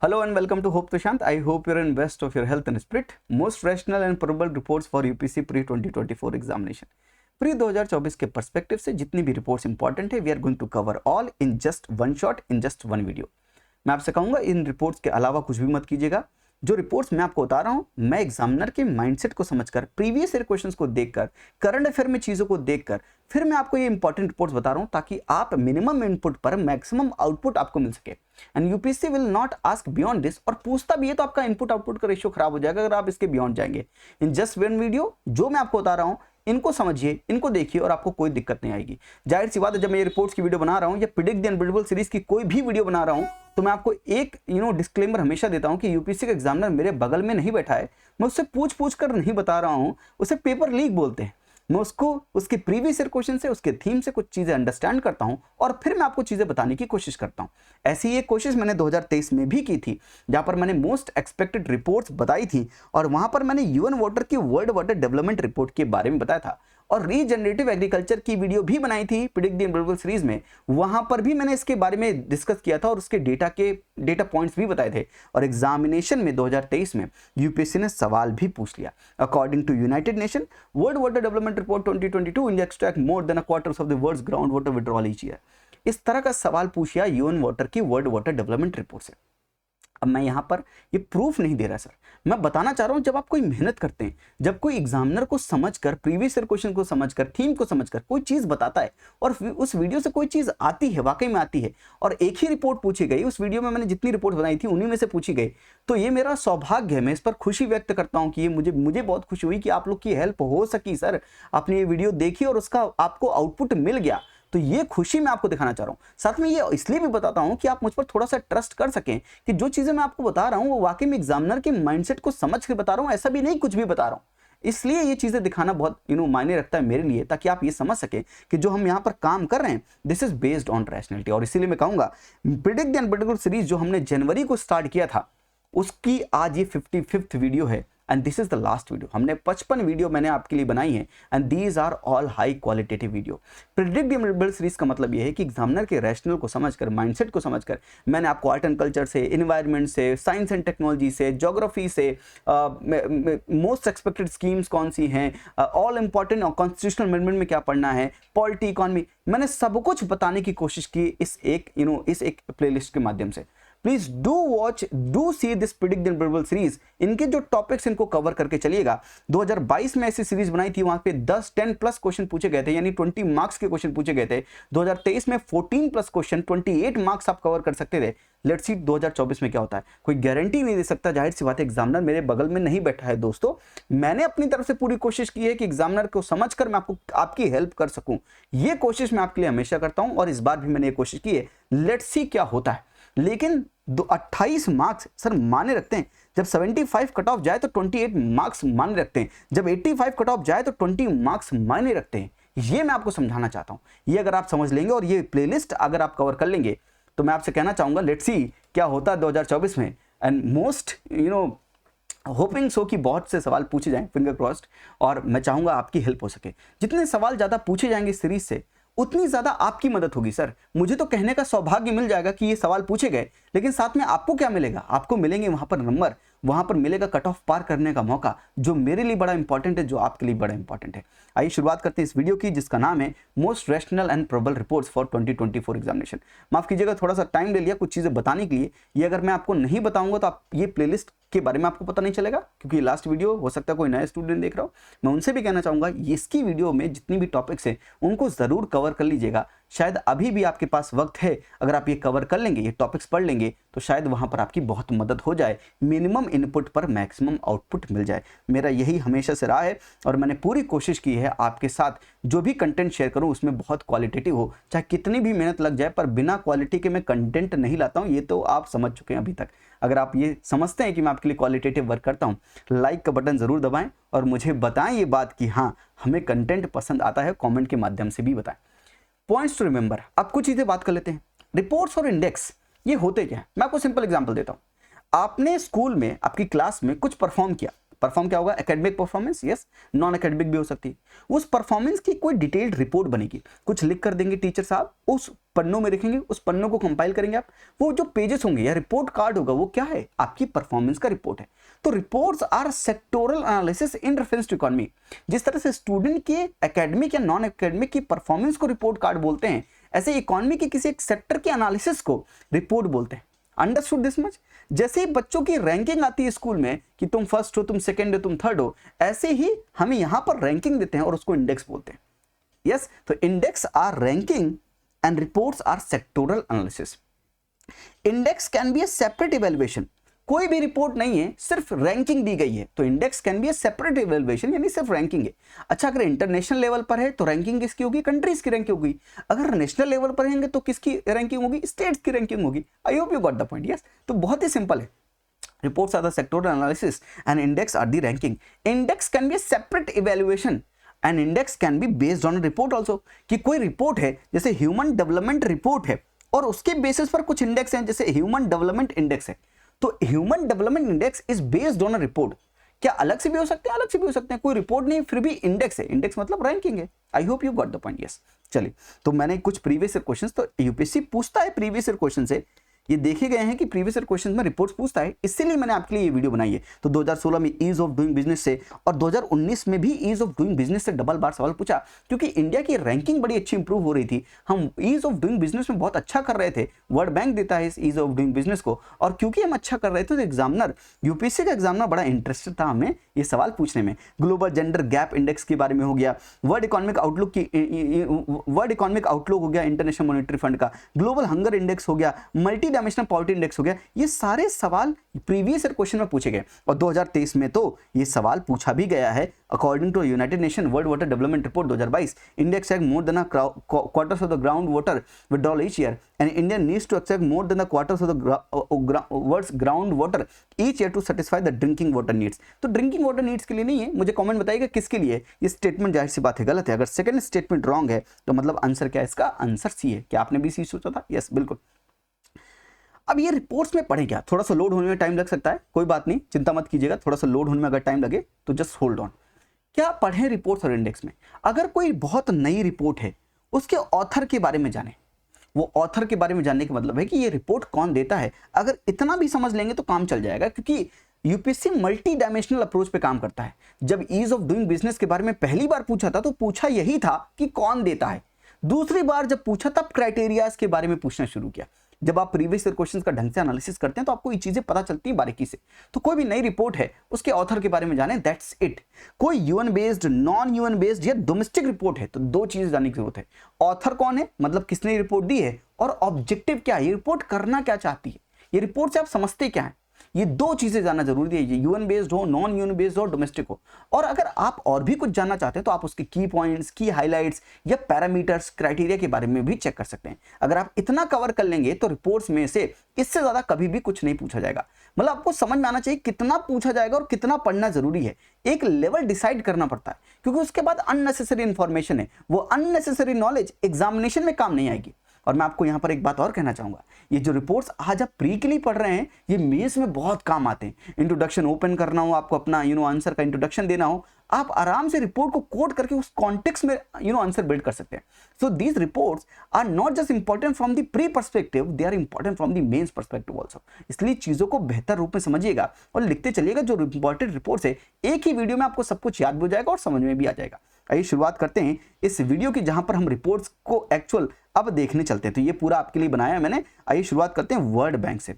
Hello and welcome to Hope Prashant. I hope you're in best of your health and spirit. Most rational and probable reports for UPSC pre 2024 examination pre 2024 के perspective से जितनी भी reports important है we are going to cover all in just one shot in just one video. मैं आपसे कहूंगा इन reports के अलावा कुछ भी मत कीजिएगा। जो रिपोर्ट्स मैं आपको बता रहा हूं मैं एग्जामिनर के माइंडसेट को समझकर प्रीवियस ईयर क्वेश्चंस को देखकर करंट अफेयर में चीजों को देखकर फिर मैं आपको ये इंपॉर्टेंट रिपोर्ट्स बता रहा हूं ताकि आप मिनिमम इनपुट पर मैक्सिमम आउटपुट आपको मिल सके। And UPSC will not ask beyond this, और पूछता भी है तो आपका इनपुट आउटपुट का रेशियो खराब हो जाएगा अगर आप इसके बियॉन्ड जाएंगे। इन जस्ट वन वीडियो जो मैं आपको बता रहा हूं इनको समझिए, इनको देखिए और आपको कोई दिक्कत नहीं आएगी। जाहिर सी बात है जब मैं ये रिपोर्ट्स की वीडियो बना रहा हूं या प्रिडिक्ट द अनप्रेडिक्टेबल सीरीज की कोई भी वीडियो बना रहा हूं तो मैं आपको एक डिस्क्लेमर हमेशा देता हूं कि यूपीएससी का एग्जामिनर मेरे बगल में नहीं बैठा है, मैं उससे पूछ कर नहीं बता रहा हूं, उसे पेपर लीक बोलते हैं। मैं उसको उसके प्रीवियस ईयर क्वेश्चन से उसके थीम से कुछ चीजें अंडरस्टैंड करता हूं और फिर मैं आपको चीजें बताने की कोशिश करता हूं। ऐसी एक कोशिश मैंने 2023 में भी की थी जहां पर मैंने मोस्ट एक्सपेक्टेड रिपोर्ट्स बताई थी और वहां पर मैंने यूएन वाटर की वर्ल्ड वाटर डेवलपमेंट रिपोर्ट के बारे में बताया था और रीजनरेटिव एग्रीकल्चर की वीडियो भी बनाई थी प्रिडिक्ट द अनप्रेडिक्टेबल सीरीज में। वहां पर भी मैंने इसके बारे में डिस्कस किया था और उसके डेटा पॉइंट्स भी बताए थे और एग्जामिनेशन में 2023 में यूपीएससी ने सवाल भी पूछ लिया। According to United Nation world water development report 2022 India extract more than a quarters of the world's ground water withdrawal each year. इस तरह का सवाल पूछ लिया यूएन वाटर की वर्ल्ड वाटर डेवलपमेंट रिपोर्ट से। अब मैं यहां पर ये प्रूफ नहीं दे रहा सर, मैं बताना चाह रहा हूं जब आप कोई मेहनत करते हैं, जब कोई एग्जामिनर को समझकर प्रीवियस ईयर क्वेश्चन को समझकर थीम को समझकर कोई चीज बताता है और उस वीडियो से कोई चीज आती है, वाकई में आती है और एक ही रिपोर्ट पूछी गई, उस वीडियो में मैंने जितनी रिपोर्ट बनाई थी उन्हीं में से पूछी गई, तो ये मेरा सौभाग्य है। मैं इस पर खुशी व्यक्त करता हूं कि ये मुझे बहुत खुशी हुई कि आप लोग की हेल्प हो सकी सर। आपने ये वीडियो देखी और उसका आपको आउटपुट मिल गया, तो ये खुशी मैं आपको दिखाना चाह रहा हूं। साथ में ये इसलिए भी बताता हूं कि आप मुझ पर थोड़ा सा ट्रस्ट कर सकें कि जो चीजें मैं आपको बता रहा हूं वो वाकई में एग्जामिनर के माइंडसेट को समझ के बता रहा हूं, ऐसा भी नहीं कुछ भी बता रहा हूं। इसलिए ये चीजें दिखाना बहुत मायने रखता है मेरे लिए, ताकि आप ये समझ सकें कि जो हम यहां पर काम कर रहे हैं this is based on rationality. और इसीलिए मैं कहूंगा प्रिडिक्ट द अनप्रेडिक्टेबल सीरीज जो हमने जनवरी को स्टार्ट किया था उसकी आज ये 55th वीडियो है and this is the last video. हमने 55 वीडियो मैंने आपके लिए बनाई है and these are all high qualitative video. Predict the unpredictable series का मतलब ये है कि एग्जामिनर के रैशनल को समझकर, माइंडसेट को समझकर मैंने आपको आर्ट एंड कल्चर से, इन्वायरमेंट से, साइंस एंड टेक्नोलॉजी से, ज्योग्राफी से, मोस्ट एक्सपेक्टेड स्कीम्स कौन सी हैं, ऑल इंपॉर्टेंट और कॉन्स्टिट्यूशनल अमेंडमेंट में क्या पढ़ना है, पॉलिटी, इकोनॉमी, मैंने सब कुछ बताने की कोशिश की इस एक प्लेलिस्ट के माध्यम से। Please do watch, do see this predict the unpredictable series. इनके जो टॉपिक्स इनको कवर करके चलिएगा। 2022 में ऐसी सीरीज बनाई थी, वहां पे 10 प्लस क्वेश्चन पूछे गए थे, यानी 20 मार्क्स के क्वेश्चन पूछे गए थे। 2023 में 14 प्लस क्वेश्चन, 28 मार्क्स आप कवर कर सकते थे। लेट्स सी 2024 में क्या होता है, कोई गारंटी नहीं दे सकता। जाहिर सी बात है एग्जामिनर मेरे बगल में नहीं बैठा है दोस्तों। मैंने अपनी तरफ से पूरी कोशिश की है कि एग्जामिनर को समझकर मैं आपकी हेल्प कर सकूं। ये कोशिश मैं आपके लिए हमेशा करता हूं और इस बार भी मैंने ये कोशिश की है। लेट्स सी क्या होता है। लेकिन 28 मार्क्स सर माने रखते हैं। जब 75 कट ऑफ जाए तो 28 मार्क्स माने रखते हैं, जब 85 कट ऑफ जाए तो 20 मार्क्स मायने रखते हैं। ये मैं आपको समझाना चाहता हूं। ये अगर आप समझ लेंगे और ये प्लेलिस्ट अगर आप कवर कर लेंगे तो मैं आपसे कहना चाहूंगा लेट्स सी क्या होता है 2024 में। एंड मोस्ट होपिंग सो कि बहुत से सवाल पूछे जाएं, फिंगर क्रॉस्ड, और मैं चाहूंगा आपकी हेल्प हो सके। जितने सवाल ज्यादा पूछे जाएंगे सीरीज से उतनी ज्यादा आपकी मदद होगी सर। मुझे तो कहने का सौभाग्य मिल जाएगा कि ये सवाल पूछे गए, लेकिन साथ में आपको क्या मिलेगा? आपको मिलेंगे वहां पर नंबर, वहां पर मिलेगा कट ऑफ पार करने का मौका, जो मेरे लिए बड़ा इंपॉर्टेंट है, जो आपके लिए बड़ा इंपॉर्टेंट है। आइए शुरुआत करते हैं इस वीडियो की जिसका नाम है most rational and probable reports for 2024 examination. माफ कीजिएगा थोड़ा सा टाइम ले लिया कुछ चीजें बताने के लिए। ये अगर मैं आपको नहीं बताऊंगा तो आप ये प्लेलिस्ट के बारे में आपको पता नहीं चलेगा, क्योंकि लास्ट वीडियो हो सकता है कोई नया स्टूडेंट देख रहा हो। मैं उनसे भी कहना चाहूंगा इसकी वीडियो में जितनी भी टॉपिक्स हैं उनको जरूर कवर कर लीजिएगा। शायद अभी भी आपके पास वक्त है, अगर आप ये कवर कर लेंगे, ये टॉपिक्स पढ़ लेंगे तो शायद वहां पर आपकी बहुत मदद हो जाए, मिनिमम इनपुट पर मैक्सिमम आउटपुट मिल जाए। मेरा यही हमेशा से रहा है और मैंने पूरी कोशिश की है आपके साथ जो भी कंटेंट शेयर करूं उसमें बहुत क्वालिटेटिव हो, चाहे कितनी भी मेहनत लग जाए, पर बिना क्वालिटी के मैं कंटेंट नहीं लाता हूं। ये तो आप समझ चुके हैं अभी तक। अगर आप ये समझते हैं कि मैं आपके लिए क्वालिटेटिव वर्क करता हूं, लाइक का बटन जरूर दबाएं और मुझे बताएं ये बात कि हाँ हमें कंटेंट पसंद आता है। कमेंट के माध्यम से भी बताएं। पॉइंट्स टू रिमेंबर, अब कुछ चीजें बात कर लेते हैं। रिपोर्ट्स और इंडेक्स ये होते क्या है, मैं आपको सिंपल एग्जांपल देता हूं। आपने स्कूल में आपकी क्लास में कुछ परफॉर्म किया, परफॉर्म क्या होगा, academic performance, yes, non academic भी हो सकती है। उस परफॉर्मेंस की कोई डिटेल्ड रिपोर्ट बनेगी, कुछ लिख कर देंगे टीचर साहब, उस पन्नों में लिखेंगे, उस पन्नों को कंपाइल करेंगे आप, वो जो पेजेस होंगे या रिपोर्ट कार्ड होगा वो क्या है, आपकी परफॉर्मेंस का रिपोर्ट है। तो reports are sectoral analysis in reference to economy. जिस तरह से स्टूडेंट के एकेडमिक या नॉन एकेडमिक की परफॉर्मेंस को रिपोर्ट कार्ड बोलते हैं, ऐसे इकोनॉमी के किसी एक सेक्टर के एनालिसिस को रिपोर्ट बोलते हैं। Understood this much? जैसे ही बच्चों की रैंकिंग आती है स्कूल में कि तुम फर्स्ट हो, तुम सेकंड हो, तुम थर्ड हो, ऐसे ही हमें यहां पर रैंकिंग देते हैं और उसको इंडेक्स बोलते हैं। यस, तो index are ranking and reports are sectoral analysis. Index can be a separate evaluation. कोई भी रिपोर्ट नहीं है, सिर्फ रैंकिंग दी गई है, तो index can be a separate evaluation, यानी सिर्फ रैंकिंग है। अच्छा, अगर इंटरनेशनल लेवल पर है तो रैंकिंग किसकी होगी, कंट्रीज की रैंकिंग होगी। अगर नेशनल लेवल पर रहेंगे तो किसकी रैंकिंग होगी, स्टेट्स की रैंकिंग होगी। I hope you got the point. Yes, तो बहुत ही सिंपल है। Reports are the sectoral analysis and index are the ranking. Index can be a separate evaluation and index can be based on a report also. कि कोई report है, जैसे human development report है और उसके बेसिस पर कुछ इंडेक्स हैं, जैसे ह्यूमन डेवलपमेंट इंडेक्स है, तो human development index is based on a report. क्या अलग से भी हो सकते हैं, अलग से भी हो सकते हैं, कोई रिपोर्ट नहीं फिर भी इंडेक्स है, इंडेक्स मतलब रैंकिंग है। I hope you got the point. Yes, चलिए, तो मैंने कुछ प्रीवियस ईयर क्वेश्चंस, तो यूपीएससी पूछता है प्रीवियस ईयर क्वेश्चन से, ये देखे गए हैं कि प्रीवियस ईयर क्वेश्चन में रिपोर्ट्स पूछता है, इसीलिए मैंने आपके लिए ये वीडियो बनाई है। तो 2016 में ईज ऑफ डूइंग बिजनेस से और 2019 में भी ईज ऑफ डूइंग बिजनेस से डबल बार सवाल पूछा, क्योंकि इंडिया की रैंकिंग बड़ी अच्छी इंप्रूव हो रही थी, हम ईज ऑफ डूइंग बिजनेस में बहुत अच्छा कर रहे थे, वर्ल्ड बैंक देता है इस ईज ऑफ डूइंग बिजनेस को, और क्योंकि हम अच्छा कर रहे थे तो एग्जामिनर, यूपीएससी का एग्जामिनर बड़ा इंटरेस्टेड था हमें ये सवाल पूछने में। ग्लोबल जेंडर गैप इंडेक्स के बारे में हो गया, वर्ल्ड इकोनॉमिक आउटलुक की, वर्ल्ड इकोनॉमिक आउटलुक हो गया इंटरनेशनल मॉनेटरी फंड का, ग्लोबल हंगर इंडेक्स हो गया, मल्टी डायमेंशनल पॉवर्टी इंडेक्स हो गया। ये सारे सवाल प्रीवियस ईयर क्वेश्चन में पूछे गए और 2023 में तो ये सवाल पूछा भी गया है। According to United Nation world water development report 2022, India extract more than quarters of the ground water withdrawal each year and India needs to extract more than the quarters of the world's ground water each year to satisfy the drinking water needs. तो drinking water needs के लिए नहीं है, मुझे comment बताइएगा किसके लिए। ये स्टेटमेंट जाहिर सी बात है गलत है। अगर सेकंड स्टेटमेंट रॉन्ग है तो मतलब आंसर क्या है इसका, आंसर सी है। क्या आपने भी सी सोचा था? यस, बिल्कुल। अब ये रिपोर्ट्स में पढ़े क्या, थोड़ा सा लोड होने में टाइम लग सकता है, कोई बात नहीं, चिंता मत कीजिएगा, थोड़ा सा लोड होने में अगर टाइम लगे तो जस्ट होल्ड ऑन। क्या पढ़ें रिपोर्ट्स और इंडेक्स में? अगर कोई बहुत नई रिपोर्ट है, उसके ऑथर के बारे में जाने। वो ऑथर के बारे में जानने का मतलब है कि ये रिपोर्ट कौन देता है, अगर इतना भी समझ लेंगे तो काम चल जाएगा, क्योंकि यूपीएससी मल्टी डायमेंशनल अप्रोच पे काम करता है। जब ईज ऑफ डूइंग बिजनेस के बारे में पहली बार पूछा था तो पूछा यही था कि कौन देता है। दूसरी बार जब पूछा तब क्राइटेरियाज के बारे में पूछना शुरू किया। जब आप प्रीवियस ईयर क्वेश्चंस का ढंग से एनालिसिस करते हैं तो आपको ये चीजें पता चलती हैं बारीकी से। तो कोई भी नई रिपोर्ट है, उसके ऑथर के बारे में जाने, दैट्स इट। कोई UN based, non UN based या डोमेस्टिक रिपोर्ट है तो दो चीजें जानने की जरूरत है। ऑथर कौन है, मतलब किसने रिपोर्ट दी है, और ऑब्जेक्टिव क्या है, ये रिपोर्ट करना क्या चाहती है, ये रिपोर्ट से आप समझते क्या है। ये दो चीजें जानना जरूरी है, ये यूएन बेस्ड हो, नॉन यूएन बेस्ड हो, डोमेस्टिक हो। और अगर आप और भी कुछ जानना चाहते हैं तो आप उसके की पॉइंट्स, की हाइलाइट्स या पैरामीटर्स, क्राइटेरिया के बारे में भी चेक कर सकते हैं। अगर आप इतना कवर कर लेंगे तो रिपोर्ट्स में से इससे ज्यादा कभी भी कुछ नहीं पूछा जाएगा। मतलब आपको समझ में आना चाहिए कितना पूछा जाएगा और कितना पढ़ना जरूरी है। एक लेवल डिसाइड करना पड़ता है, क्योंकि उसके बाद अननेसेसरी इंफॉर्मेशन है, वो अननेसेसरी नॉलेज एग्जामिनेशन में काम नहीं आएगी। और मैं आपको यहां पर एक बात और कहना चाहूंगा, ये जो रिपोर्ट्स आज आप प्री के लिए पढ़ रहे हैं, ये मेंस में बहुत काम आते हैं। इंट्रोडक्शन ओपन करना हो, आपको अपना आंसर का इंट्रोडक्शन देना हो, आप आराम से रिपोर्ट को कोट करके उस कॉन्टेक्स्ट में आंसर बिल्ड कर सकते हैं। So these reports are not just important from the pre perspective, they are important from the mains perspective also. इसलिए चीजों को बेहतर रूप में समझिएगा और लिखते चलिएगा। जो इंपॉर्टेंट रिपोर्ट्स है, एक ही वीडियो में आपको सब कुछ याद भी हो जाएगा और समझ में भी आ जाएगा। आइए शुरुआत करते हैं इस वीडियो की, जहां पर हम रिपोर्ट्स को एक्चुअल अब देखने चलते हैं। तो ये पूरा आपके लिए बनाया है मैंने। आइए शुरुआत करते हैं वर्ल्ड बैंक से।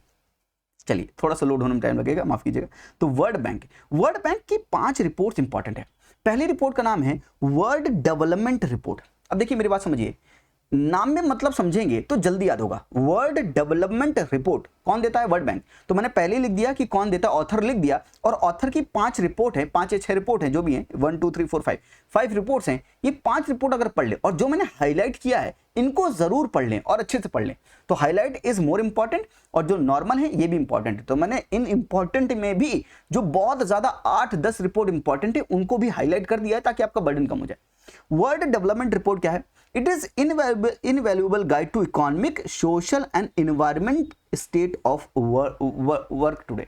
चलिए, थोड़ा सा लोड होने में टाइम लगेगा, माफ कीजिएगा। तो वर्ल्ड बैंक की 5 रिपोर्ट्स इंपॉर्टेंट है। पहली रिपोर्ट का नाम है वर्ल्ड डेवलपमेंट रिपोर्ट। अब देखिए मेरी बात समझिए, नाम में मतलब समझेंगे तो जल्दी याद होगा। वर्ल्ड डेवलपमेंट रिपोर्ट कौन देता है, वर्ल्ड बैंक। तो मैंने पहले लिख दिया कि कौन देता है, ऑथर लिख दिया। और ऑथर की 5 रिपोर्ट है, 5 या 6 रिपोर्ट है, जो भी है, 1 2 3 4 5 रिपोर्ट्स हैं। ये 5 रिपोर्ट अगर पढ़ ले, और जो मैंने हाईलाइट किया है इनको जरूर पढ़ लें और अच्छे से पढ़ लें। तो हाईलाइट इज मोर इंपॉर्टेंट, और जो नॉर्मल है ये भी इंपॉर्टेंट है। तो मैंने इन इंपॉर्टेंट में भी जो बहुत ज्यादा 8-10 रिपोर्ट इंपॉर्टेंट है उनको भी हाईलाइट कर दिया है, ताकि आपका बर्डन कम हो जाए। वर्ल्ड डेवलपमेंट रिपोर्ट क्या है? It is invaluable guide to economic, social and environment state of work today.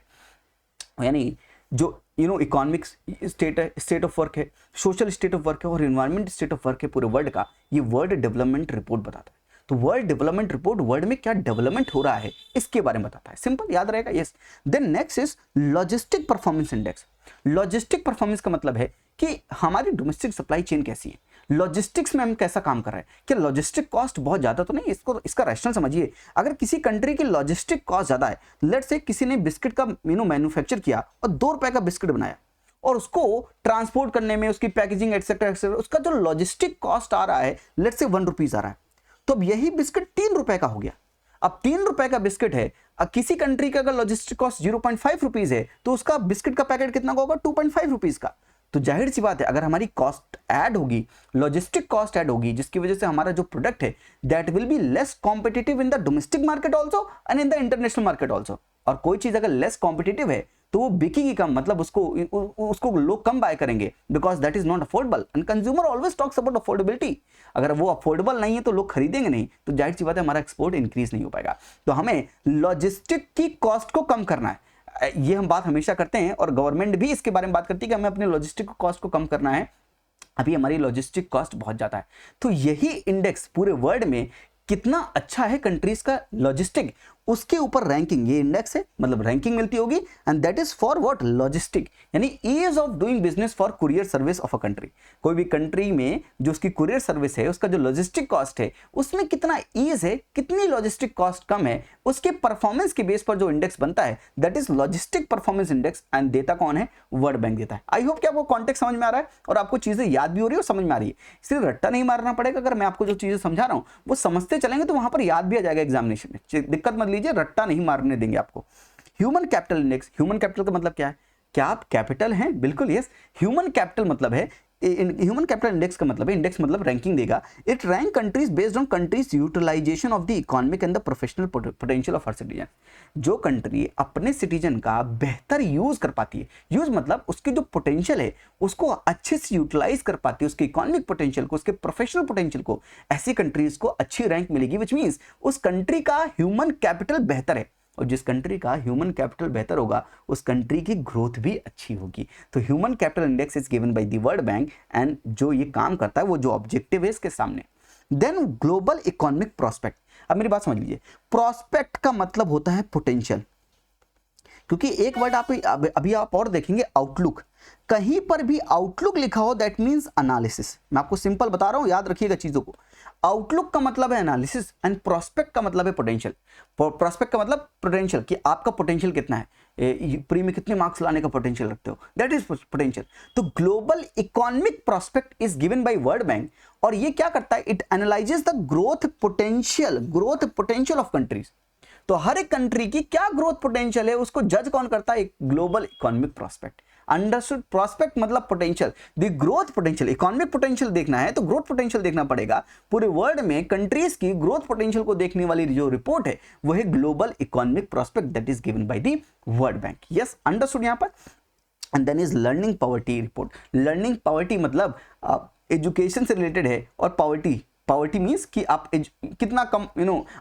यानी जो इकोनॉमिक स्टेट ऑफ वर्क है, सोशल स्टेट ऑफ वर्क है और इन्वायरमेंट स्टेट ऑफ वर्क है पूरे वर्ल्ड का, ये वर्ल्ड डेवलपमेंट रिपोर्ट बताता है। तो वर्ल्ड डेवलपमेंट रिपोर्ट वर्ल्ड में क्या डेवलपमेंट हो रहा है इसके बारे में बताता है, सिंपल याद रहेगा। Yes, then next is logistic performance index. Logistic performance का मतलब है कि हमारी डोमेस्टिक सप्लाई चेन कैसी है, लॉजिस्टिक्स में हम कैसा काम कर रहे हैं, क्या लॉजिस्टिक कॉस्ट बहुत ज्यादा तो नहीं, इसका रैशनल समझिए। अगर किसी कंट्री की लॉजिस्टिक कॉस्ट ज्यादा है, लेट्स से किसी ने बिस्किट का मैन्युफैक्चर किया और 2 रुपए का बिस्किट बनाया और उसको ट्रांसपोर्ट करने में उसकी पैकेजिंग एक्सेट्रा एक्सेट्रा उसका जो लॉजिस्टिक कॉस्ट आ रहा है लेट्स से 1 रुपीज आ रहा है, तो अब यही बिस्किट 3 रुपए का हो गया। अब 3 रुपए का बिस्किट है, किसी कंट्री का अगर लॉजिस्टिक कॉस्ट 0.5 रुपीज है तो उसका बिस्किट का पैकेट कितना का होगा, 2.5 रुपीज का। तो जाहिर सी बात है अगर हमारी कॉस्ट ऐड होगी, लॉजिस्टिक कॉस्ट ऐड होगी, जिसकी वजह से हमारा जो प्रोडक्ट है that will be less competitive in the domestic market also and in the international market also. और कोई चीज अगर लेस कॉम्पिटिटिव है तो वो बिकेगी कम, मतलब उसको लोग कम बाय करेंगे because that is not affordable and consumer always talks about affordability. अगर वो अफोर्डेबल नहीं है तो लोग खरीदेंगे नहीं, तो जाहिर सी बात है हमारा एक्सपोर्ट इंक्रीज नहीं हो पाएगा। तो हमें लॉजिस्टिक की कॉस्ट को कम करना है, ये हम बात हमेशा करते हैं और गवर्नमेंट भी इसके बारे में बात करती है कि हमें अपने लॉजिस्टिक कॉस्ट को कम करना है। अभी हमारी लॉजिस्टिक कॉस्ट बहुत ज्यादा है, तो यही इंडेक्स पूरे वर्ल्ड में कितना अच्छा है कंट्रीज का लॉजिस्टिक, उसके ऊपर रैंकिंग, ये इंडेक्स है, मतलब रैंकिंग मिलती होगी and that is for what, logistic, यानी ease of doing business for courier service of a country. कोई भी कंट्री में जो उसकी कुरियर सर्विस है, उसका जो लॉजिस्टिक कॉस्ट है, उसमें कितना ईज है, कितनी लॉजिस्टिक कॉस्ट कम है, उसके परफॉर्मेंस के बेस पर जो इंडेक्स बनता है that is logistic performance index and देता कौन है, वर्ल्ड बैंक देता है। आई होप कि आपको कॉन्टेक्स्ट समझ में आ रहा है और आपको चीजें याद भी हो रही है और समझ में आ रही है, सिर्फ रट्टा नहीं मारना पड़ेगा। अगर मैं आपको जो चीजें समझा रहा हूं वो समझते चलेंगे तो वहां पर याद भी आ जाएगा एग्जामिनेशन में, दिक्कत मत लीजिए, रट्टा नहीं मारने देंगे आपको। Human capital index, human capital का मतलब क्या है, क्या आप कैपिटल हैं, बिल्कुल यस। ह्यूमन कैपिटल मतलब है, ह्यूमन कैपिटल इंडेक्स का मतलब है, इंडेक्स मतलब रैंकिंग देगा। It rank countries based on countries utilization of the economic and the professional potential of हर सिटीजन। जो कंट्री अपने सिटीजन का बेहतर यूज कर पाती है, यूज मतलब उसकी जो पोटेंशियल है उसको अच्छे से यूटिलाइज कर पाती है, उसके इकोनॉमिक पोटेंशियल को, उसके प्रोफेशनल पोटेंशियल को, ऐसी कंट्रीज को अच्छी रैंक मिलेगी, विच मीन्स उस कंट्री का ह्यूमन कैपिटल बेहतर है। और जिस कंट्री का ह्यूमन कैपिटल बेहतर होगा उस कंट्री की ग्रोथ भी अच्छी होगी। तो human capital index is given by the World Bank and जो ये काम करता है वो जो ऑब्जेक्टिव है इसके सामने। Then global economic prospect. अब मेरी बात समझ लीजिए, प्रोस्पेक्ट का मतलब होता है पोटेंशियल, क्योंकि एक वर्ड आप अभी आप और देखेंगे, आउटलुक। कहीं पर भी आउटलुक लिखा हो दैट मींस एनालिसिस। मैं आपको सिंपल बता रहा हूं, याद रखिएगा चीजों को। आउटलुक का मतलब है एनालिसिस एंड प्रोस्पेक्ट का मतलब है पोटेंशियल। प्रोस्पेक्ट का मतलब पोटेंशियल, कि आपका पोटेंशियल कितना है, प्री में कितने मार्क्स लाने का पोटेंशियल रखते हो, दैट इज पोटेंशियल। तो global economic prospect is given by world bank और ये क्या करता है, it analyses the growth potential of countries. तो हर एक कंट्री की क्या ग्रोथ पोटेंशियल है उसको जज कौन करता है, global economic prospect. Understood, prospect मतलब potential, the growth potential. Economic potential देखना है तो ग्रोथ पोटेंशियल देखना पड़ेगा। पूरे वर्ल्ड में कंट्रीज की ग्रोथ पोटेंशियल को देखने वाली जो रिपोर्ट है वो है global economic prospect that is given by the World Bank. Yes, understood यहां पर। And then is learning poverty report. Learning poverty मतलब एजुकेशन से रिलेटेड है और पॉवर्टी मीन्स कि आप कितना कम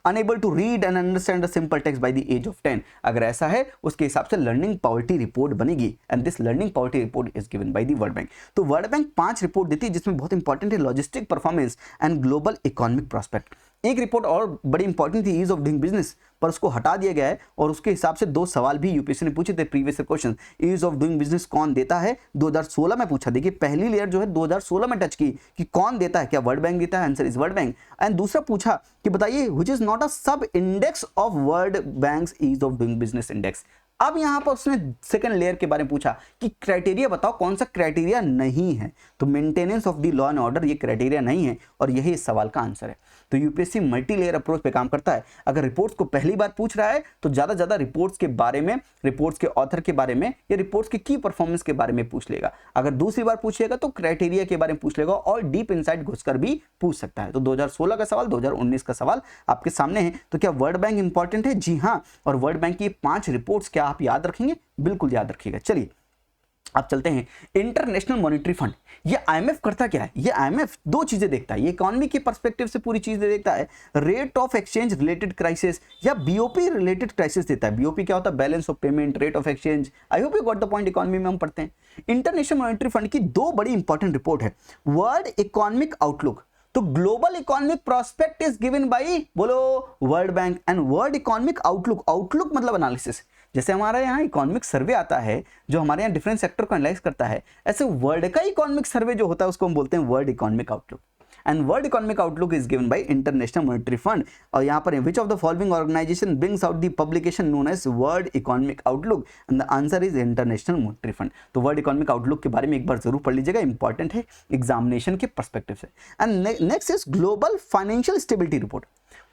unable to read and understand the simple text by the age of 10। अगर ऐसा है उसके हिसाब से लर्निंग पॉवर्टी रिपोर्ट बनेगी and this learning poverty report is given by the World bank. तो वर्ल्ड बैंक 5 रिपोर्ट देती है जिसमें बहुत इंपॉर्टेंट है logistic performance and global economic prospect. एक रिपोर्ट और बड़ी इंपॉर्टेंट थी, ईज ऑफ डूइंग बिजनेस, पर उसको हटा दिया गया है और उसके हिसाब से 2 सवाल भी यूपीएससी ने पूछे थे previous question. Ease of doing business कौन देता है, 2016 में पूछा। देखिए पहली लेयर जो है 2016 में टच की कि कौन देता है, क्या वर्ल्ड बैंक देता है, answer is World Bank. And दूसरा पूछा कि बताइए which is not a sub index of World Bank's ease of doing business index. अब यहां पर उसने सेकंड लेयर के बारे में पूछा कि क्राइटेरिया बताओ, कौन सा क्राइटेरिया नहीं है। तो maintenance of the law and order ये क्राइटेरिया नहीं है और यही इस सवाल का आंसर है। तो यूपीएससी मल्टी लेयर अप्रोच पे काम करता है। अगर रिपोर्ट्स को पहली बार पूछ रहा है तो ज्यादा रिपोर्ट्स के बारे में, रिपोर्ट्स के ऑथर के बारे में या रिपोर्ट्स की की परफॉर्मेंस के बारे में पूछ लेगा। अगर दूसरी बार पूछेगा तो क्राइटेरिया के बारे में पूछ लेगा और डीप इनसाइड घुसकर भी पूछ सकता है। तो 2016 का सवाल, 2019 का सवाल आपके सामने है। तो क्या वर्ल्ड बैंक इंपॉर्टेंट है? जी हाँ। और वर्ल्ड बैंक की 5 रिपोर्ट्स क्या आप याद रखेंगे? बिल्कुल याद रखिएगा। चलिए आप चलते हैं इंटरनेशनल मॉनिटरी फंड। ये आईएमएफ करता क्या है? ये आईएमएफ दो चीजें देखता है, ये इकोनॉमी के पर्सपेक्टिव से पूरी चीजें देखता है, rate of exchange related crisis या बीओपी रिलेटेड क्राइसिस देता है। बीओपी क्या होता है? Balance of payment, rate of exchange. I hope you got the point, economy में हम पढ़ते हैं। इंटरनेशनल मॉनिटरी फंड की दो बड़ी इंपॉर्टेंट रिपोर्ट है, वर्ल्ड इकोनॉमिक आउटलुक, तो global economic prospect is given by बोलो World Bank, and world economic outlook, outlook मतलब एनालिसिस। जैसे हमारे यहाँ इकोनॉमिक सर्वे आता है जो हमारे यहाँ डिफरेंट सेक्टर को एनालाइज करता है, ऐसे वर्ल्ड का इकोनॉमिक सर्वे जो होता है उसको हम बोलते हैं world economic outlook. And world economic outlook is given by International Monetary Fund. और यहाँ पर which of the following organization brings out the publication known as world economic outlook, and the answer is International Monetary Fund. तो world economic outlook के बारे में एक बार जरूर पढ़ लीजिएगा, इंपॉर्टेंट है एग्जामिनेशन के पर्सपेक्टिव से। And next is global financial stability report.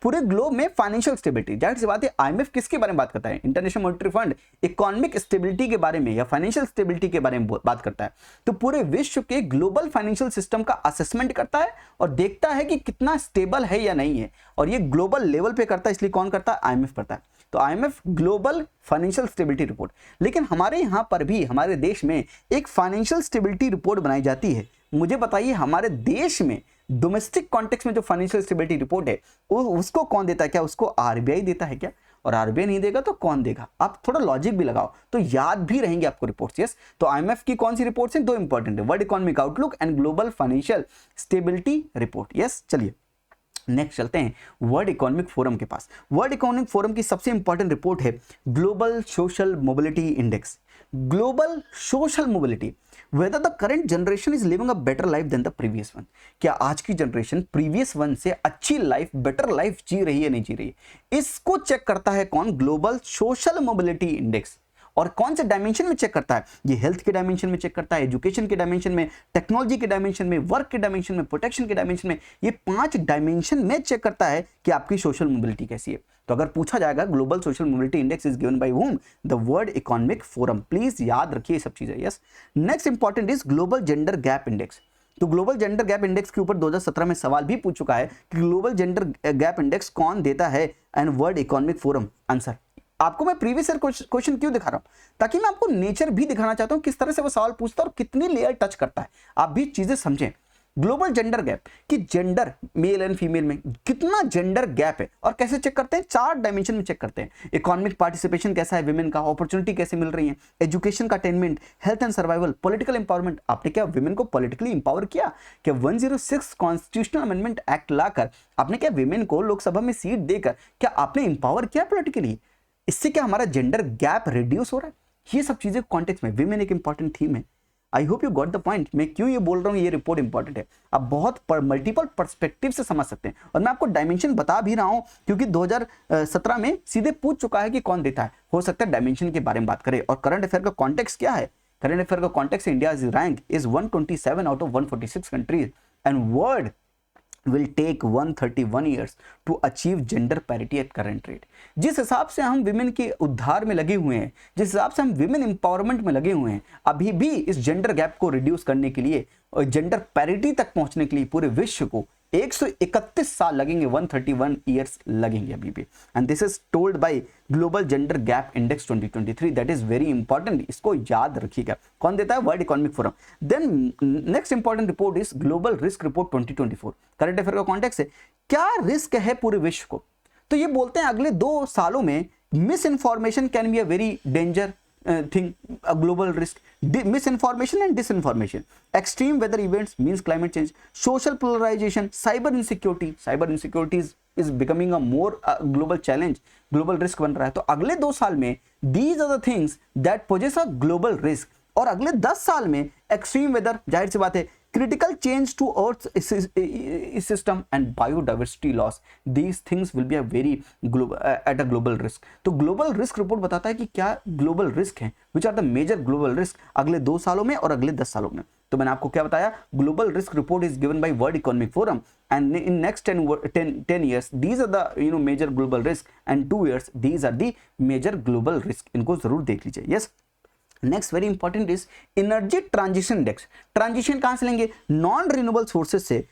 पूरे ग्लोब में फाइनेंशियल स्टेबिलिटी, जाहिर सी बात है आईएमएफ किसके बारे में बात करता है? International Monetary fund economic stability के बारे में या फाइनेंशियल स्टेबिलिटी के बारे में बात करता है। तो पूरे विश्व के ग्लोबल फाइनेंशियल सिस्टम का असेसमेंट करता है और देखता है कि कितना स्टेबल है या नहीं है, और ये ग्लोबल लेवल पे करता है, इसलिए कौन करता है? आईएमएफ करता है। तो IMF global financial stability report. लेकिन हमारे यहां पर भी, हमारे देश में एक फाइनेंशियल स्टेबिलिटी रिपोर्ट बनाई जाती है। मुझे बताइए हमारे देश में डोमेस्टिक कॉन्टेक्स्ट में जो फाइनेंशियल स्टेबिलिटी रिपोर्ट है उसको कौन देता है? क्या उसको आरबीआई देता है क्या? और आरबीआई नहीं देगा तो कौन देगा? आप थोड़ा लॉजिक भी लगाओ तो याद भी रहेंगे आपको रिपोर्ट्स। यस, तो आईएमएफ की कौन सी रिपोर्ट्स हैं? दो इंपॉर्टेंट है, world economic outlook and global financial stability report. Yes, चलिए नेक्स्ट चलते हैं वर्ल्ड इकोनॉमिक फोरम के पास। वर्ल्ड इकोनॉमिक फोरम की सबसे इंपॉर्टेंट रिपोर्ट है global social mobility index. Global social mobility, whether the current generation is living a better life than the previous one। क्या आज की जनरेशन प्रीवियस वन से अच्छी life, better life जी रही है, नहीं जी रही है? इसको चेक करता है कौन? Global social mobility index. और कौन से डायमेंशन में चेक करता है? ये हेल्थ के डायमेंशन में चेक करता है, एजुकेशन के डायमेंशन में, टेक्नोलॉजी के डायमेंशन में, वर्क के डायमेंशन में, प्रोटेक्शन के डायमेंशन में। ये 5 डायमेंशन में चेक करता है कि आपकी सोशल मोबिलिटी कैसी है। तो अगर पूछा जाएगा global social mobility index is given bye whom? The world Economic forum. Please याद रखिए सब चीजें। Yes, next important is global gender gap index. तो ग्लोबल जेंडर गैप इंडेक्स के ऊपर 2017 में सवाल भी पूछ चुका है कि ग्लोबल जेंडर गैप इंडेक्स कौन देता है and world Economic forum. Answer आपको मैं प्रीवियस ईयर क्वेश्चन क्यों दिखा रहा हूं? ताकि मैं आपको नेचर भी दिखाना चाहता हूं, किस तरह से वो सवाल पूछता है और कितनी लेयर टच करता है, आप भी चीजें समझें। ग्लोबल जेंडर गैप कि जेंडर मेल एंड फीमेल में कितना जेंडर गैप है और कैसे चेक करते हैं? 4 डायमेंशन में चेक करते हैं। इकोनॉमिक पार्टिसिपेशन कैसा है विमेन का, अपॉर्चुनिटी कैसे मिल रही है, एजुकेशन का attainment, health and survival, political empowerment. आपने क्या विमेन को पॉलिटिकली इंपावर किया? क्या 106 कॉन्स्टिट्यूशनल अमेंडमेंट एक्ट लाकर आपने क्या विमेन को लोकसभा में सीट देकर क्या आपने इंपावर किया पॉलिटिकली? इससे क्या हमारा जेंडर गैप रिड्यूस हो रहा है? ये सब चीजें कॉन्टेक्स्ट में, विमेन एक इंपॉर्टेंट थीम है। I hope you got the point. मैं क्यों ये बोल रहा हूँ, ये रिपोर्ट इंपॉर्टेंट है, आप बहुत मल्टीपल पर्सपेक्टिव से समझ सकते हैं। और मैं आपको डायमेंशन बता भी रहा हूं क्योंकि 2017 में सीधे पूछ चुका है कि कौन देता है। हो सकता है डायमेंशन के बारे में बात करें। और करंट अफेयर का कॉन्टेक्स्ट क्या है? करंट अफेयर का context, India is rank is 127 out of 146 countries and world will take 131 years to achieve gender parity at current rate। जिस हिसाब से हम विमेन के उद्धार में लगे हुए हैं, जिस हिसाब से हम विमेन एम्पावरमेंट में लगे हुए हैं, अभी भी इस जेंडर गैप को रिड्यूस करने के लिए और जेंडर पैरिटी तक पहुंचने के लिए पूरे विश्व को 131 साल लगेंगे, 131 ईयर्स लगेंगे अभी भी। And this is told by global gender gap index 2023। That is very important, इसको याद रखिएगा। कौन देता है? World Economic Forum. Then next important report is global risk report 2024। Current affair का कॉन्टेक्स्ट है, क्या रिस्क है पूरे विश्व को? तो ये बोलते हैं अगले 2 सालों में miss information can be a very danger thing, a global risk, misinformation and disinformation, extreme weather events means climate change, social polarization, cyber insecurity is becoming a more global challenge, global risk बन रहा है। तो अगले 2 साल में these are the things that poses a global risk। और अगले 10 साल में एक्सट्रीम वेदर, जाहिर सी बात है, critical change to Earth's system and biodiversity loss, these things will be a very global at a global risk। तो ग्लोबल रिस्क रिपोर्ट बताता है कि क्या ग्लोबल रिस्क है, which are the major global risk अगले 2 सालों में और अगले 10 सालों में। तो मैंने आपको क्या बताया? Global risk report is given by World Economic Forum and in next 10 years these are the major global risk and 2 years these are the major global risk। इनको जरूर देख लीजिए। Yes, next very important is energy transition index. Transition कहां से लेंगे? Non renewable sources से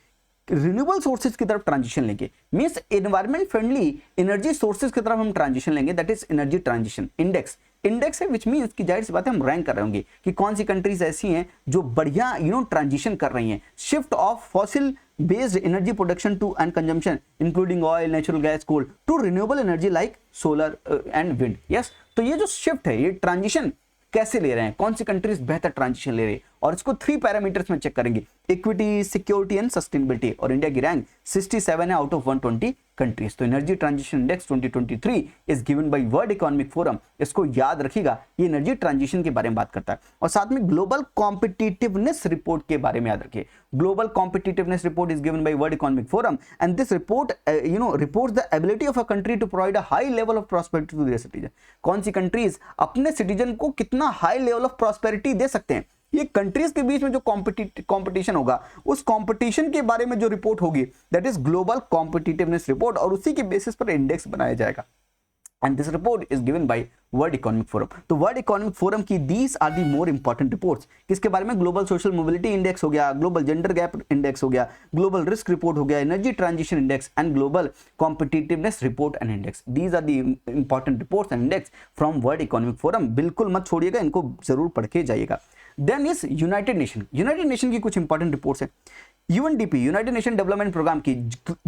renewable sources की तरफ ट्रांजिशन लेंगे, means environment friendly energy sources की तरफ हम ट्रांजिशन लेंगे, that is energy transition index. Index है विच मीन्स कि जाहिर सी बात है हम रैंक कर रहे होंगे कि कौन सी कंट्रीज ऐसी हैं जो बढ़िया ट्रांजिशन कर रही हैं, shift of fossil based energy production to and consumption including oil, natural gas, coal to renewable energy like solar and wind. Yes, तो ये जो शिफ्ट है, ये ट्रांजिशन कैसे ले रहे हैं, कौन सी कंट्रीज बेहतर ट्रांजिशन ले रही है, और इसको 3 पैरामीटर्स में चेक करेंगे, इक्विटी, सिक्योरिटी एंड सस्टेनेबिलिटी। और इंडिया की रैंक 67 है आउट ऑफ 120 कंट्रीज। तो energy transition index 2023 is given by World Economic forum. इसको याद रखिएगा, ये एनर्जी ट्रांजिशन के बारे में बात करता है। और साथ में ग्लोबल कॉम्पिटिटिवनेस रिपोर्ट के बारे में याद रखिए, global competitiveness report is given by World Economic Forum and this report reports the ability of a country to provide a high level of prosperity to their citizen. कौन सी countries अपने citizen को कितना हाई लेवल ऑफ प्रॉस्पेरिटी दे सकते हैं, ये countries के बीच में जो कंपटीशन होगा उस कंपटीशन के बारे में जो रिपोर्ट होगी, that is global competitiveness report, और उसी के बेसिस पर इंडेक्स बनाया जाएगा। And this report is given by World Economic Forum. तो वर्ल्ड इकोनॉमिक फोरम की these are the more important reports, किसके बारे में, ग्लोबल सोशल मोबिलिटी इंडेक्स हो गया, ग्लोबल जेंडर गैप इंडेक्स हो गया, ग्लोबल रिस्क रिपोर्ट हो गया, energy transition index and global competitiveness report and index. These are the important reports and index from World Economic Forum. बिल्कुल मत छोड़िएगा, इनको जरूर पढ़ के जाइएगा। देन इज यूनाइटेड नेशन की कुछ इंपॉर्टेंट रिपोर्ट्स हैं। UNDP, United Nation development programme की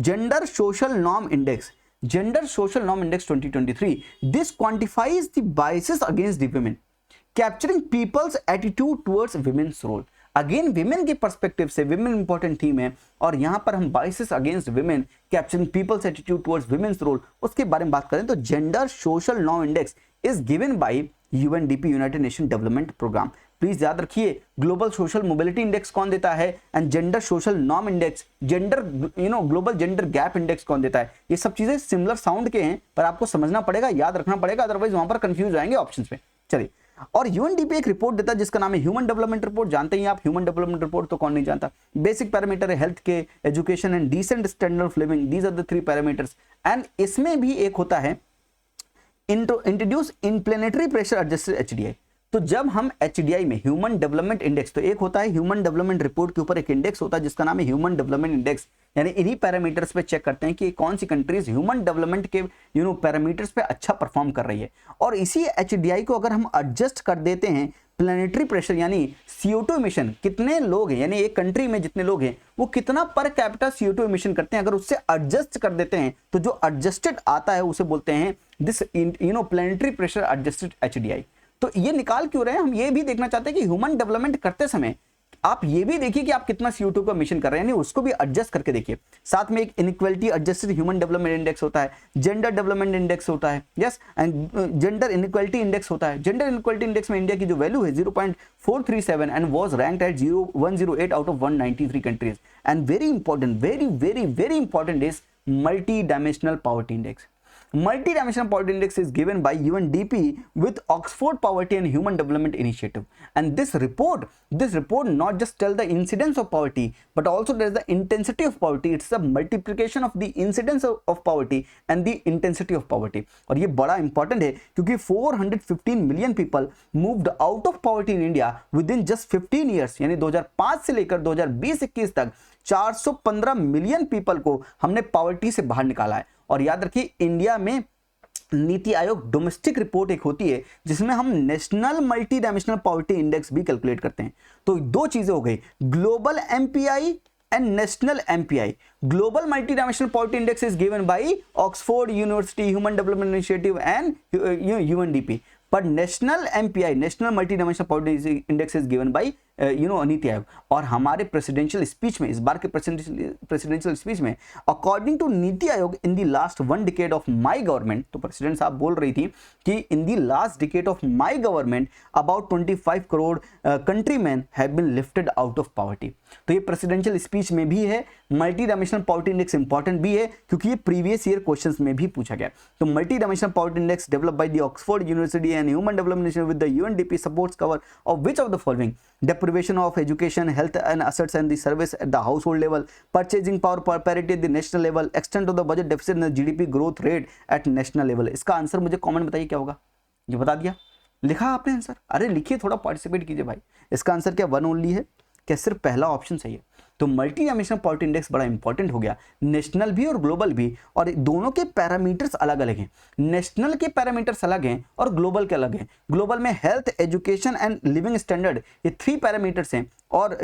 gender social norm index, gender social norm index 2023, this quantifies the biases against the women, capturing people's attitude towards women's role. Again women के perspective से women important theme है, और यहां पर हम biases against women, capturing people's attitude towards women's role, उसके बारे में बात करें तो gender social norm index is given bye UNDP, United Nation development programme. Please याद रखिए, ग्लोबल सोशल मोबिलिटी इंडेक्स कौन देता है, and gender social norm index, gender global gender gap index कौन देता है। ये सब चीजें सिमिलर साउंड के हैं, पर आपको समझना पड़ेगा, याद रखना पड़ेगा, अदरवाइज वहां पर कंफ्यूज हो जाएंगे ऑप्शंस में। चलिए, और यूएनडीपी एक रिपोर्ट देता है जिसका नाम है ह्यूमन डेवलपमेंट रिपोर्ट। जानते हैं आप ह्यूमन डेवलपमेंट रिपोर्ट, तो कौन नहीं जानता। बेसिक पैरामीटर है हेल्थ के, education and decent standard of living, these are the 3 parameters. And इसमें भी एक होता है introduce in planetary pressure adjusted HDI. तो जब हम एचडीआई में ह्यूमन डेवलपमेंट इंडेक्स, तो एक होता है ह्यूमन डेवलपमेंट रिपोर्ट के ऊपर एक इंडेक्स होता है जिसका नाम है ह्यूमन डेवलपमेंट इंडेक्स, यानी इन्हीं पैरामीटर्स पे चेक करते हैं कि कौन सी कंट्रीज ह्यूमन डेवलपमेंट के पैरामीटर्स पे अच्छा परफॉर्म कर रही है। और इसी एचडीआई को अगर हम एडजस्ट कर देते हैं प्लेनेटरी प्रेशर, यानी CO2 इमिशन, कितने लोग हैं, यानी एक कंट्री में जितने लोग हैं वो कितना पर कैपिटा CO2 इमिशन करते हैं, अगर उससे एडजस्ट कर देते हैं तो जो एडजस्टेड आता है उसे बोलते हैं this planetary pressure adjusted HDI. तो ये निकाल क्यों रहे हैं, हम ये भी देखना चाहते हैं कि ह्यूमन डेवलपमेंट करते समय आप ये भी देखिए कि आप कितना CO2 का मिशन कर रहे हैं, यानी उसको भी एडजस्ट करके देखिए। साथ में एक inequality adjusted human development index होता है, जेंडर डेवलपमेंट इंडेक्स होता है, yes, and gender inequality index होता है। जेंडर इनइक्वालिटी इंडेक्स में इंडिया की जो वैल्यू है 0.437 and was ranked at 108 out of 193 countries. And very important, very important is multi dimensional poverty index. Multi-dimensional poverty index is given by UNDP with Oxford Poverty and Human Development Initiative, and this report not just tell the incidence of poverty but also tells the intensity of poverty. It's a multiplication of the incidence of poverty and the intensity of poverty. और ये बड़ा important है क्योंकि 415 million people moved out of poverty in India within just 15 years, यानी 2005 से लेकर 2020-21 तक 415 million people को हमने पॉवर्टी से बाहर निकाला है। और याद रखिए, इंडिया में नीति आयोग डोमेस्टिक रिपोर्ट एक होती है जिसमें हम national multi dimensional poverty index भी कैलकुलेट करते हैं। तो 2 चीजें हो गई, global MPI and national MPI. Global multi dimensional poverty index is given bye Oxford university, human development initiative and UNDP, but national MPI, national multi dimensional poverty index is given by NITI Aayog. और हमारे presidential speech में, इस बार के presidential speech में, according to NITI Aayog, in the last 1 decade of my government, तो president साहब बोल रही थी कि in the last decade of my government about 25 crore countrymen have been lifted out of poverty. तो ये प्रेसिडेंशियल स्पीच में भी है। Multi dimensional poverty index important भी है क्योंकि ये प्रीवियस ईयर क्वेश्चंस में भी पूछा गया। तो multi dimensional poverty index developed by the Oxford university and human development with the UNDP supports cover of which of the following: deprivation of education, health and assets and the service at the household level, purchasing power parity at the national level, extent of the budget deficit and the GDP growth rate at national level। इसका answer मुझे comment बताइए क्या होगा। ये बता दिया, लिखा आपने आंसर? अरे लिखिए, थोड़ा पार्टिसिपेट कीजिए भाई। इसका आंसर क्या 1 ओनली है? क्या सिर्फ पहला ऑप्शन सही है? तो मल्टी डायमेंशनल पॉवर्टी इंडेक्स बड़ा इंपॉर्टेंट हो गया, नेशनल भी और ग्लोबल भी, और दोनों के पैरामीटर्स अलग अलग हैं। नेशनल के पैरामीटर्स अलग हैं और ग्लोबल के अलग हैं। ग्लोबल में health, education and living standard, ये 3 पैरामीटर्स हैं, और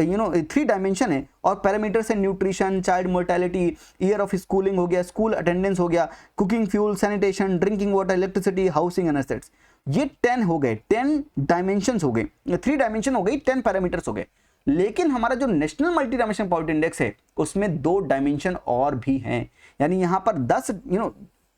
3 डायमेंशन है, और पैरामीटर्स है nutrition, child mortality, year of schooling हो गया, स्कूल अटेंडेंस हो गया, cooking fuel, sanitation, drinking water, electricity, housing and assets. ये 10 हो गए, 10 डायमेंशंस हो गए, 3 डायमेंशन हो गई, 10 पैरामीटर्स हो गए। लेकिन हमारा जो national multi dimensional poverty index है उसमें 2 डायमेंशन और भी हैं, यानी यहां पर 10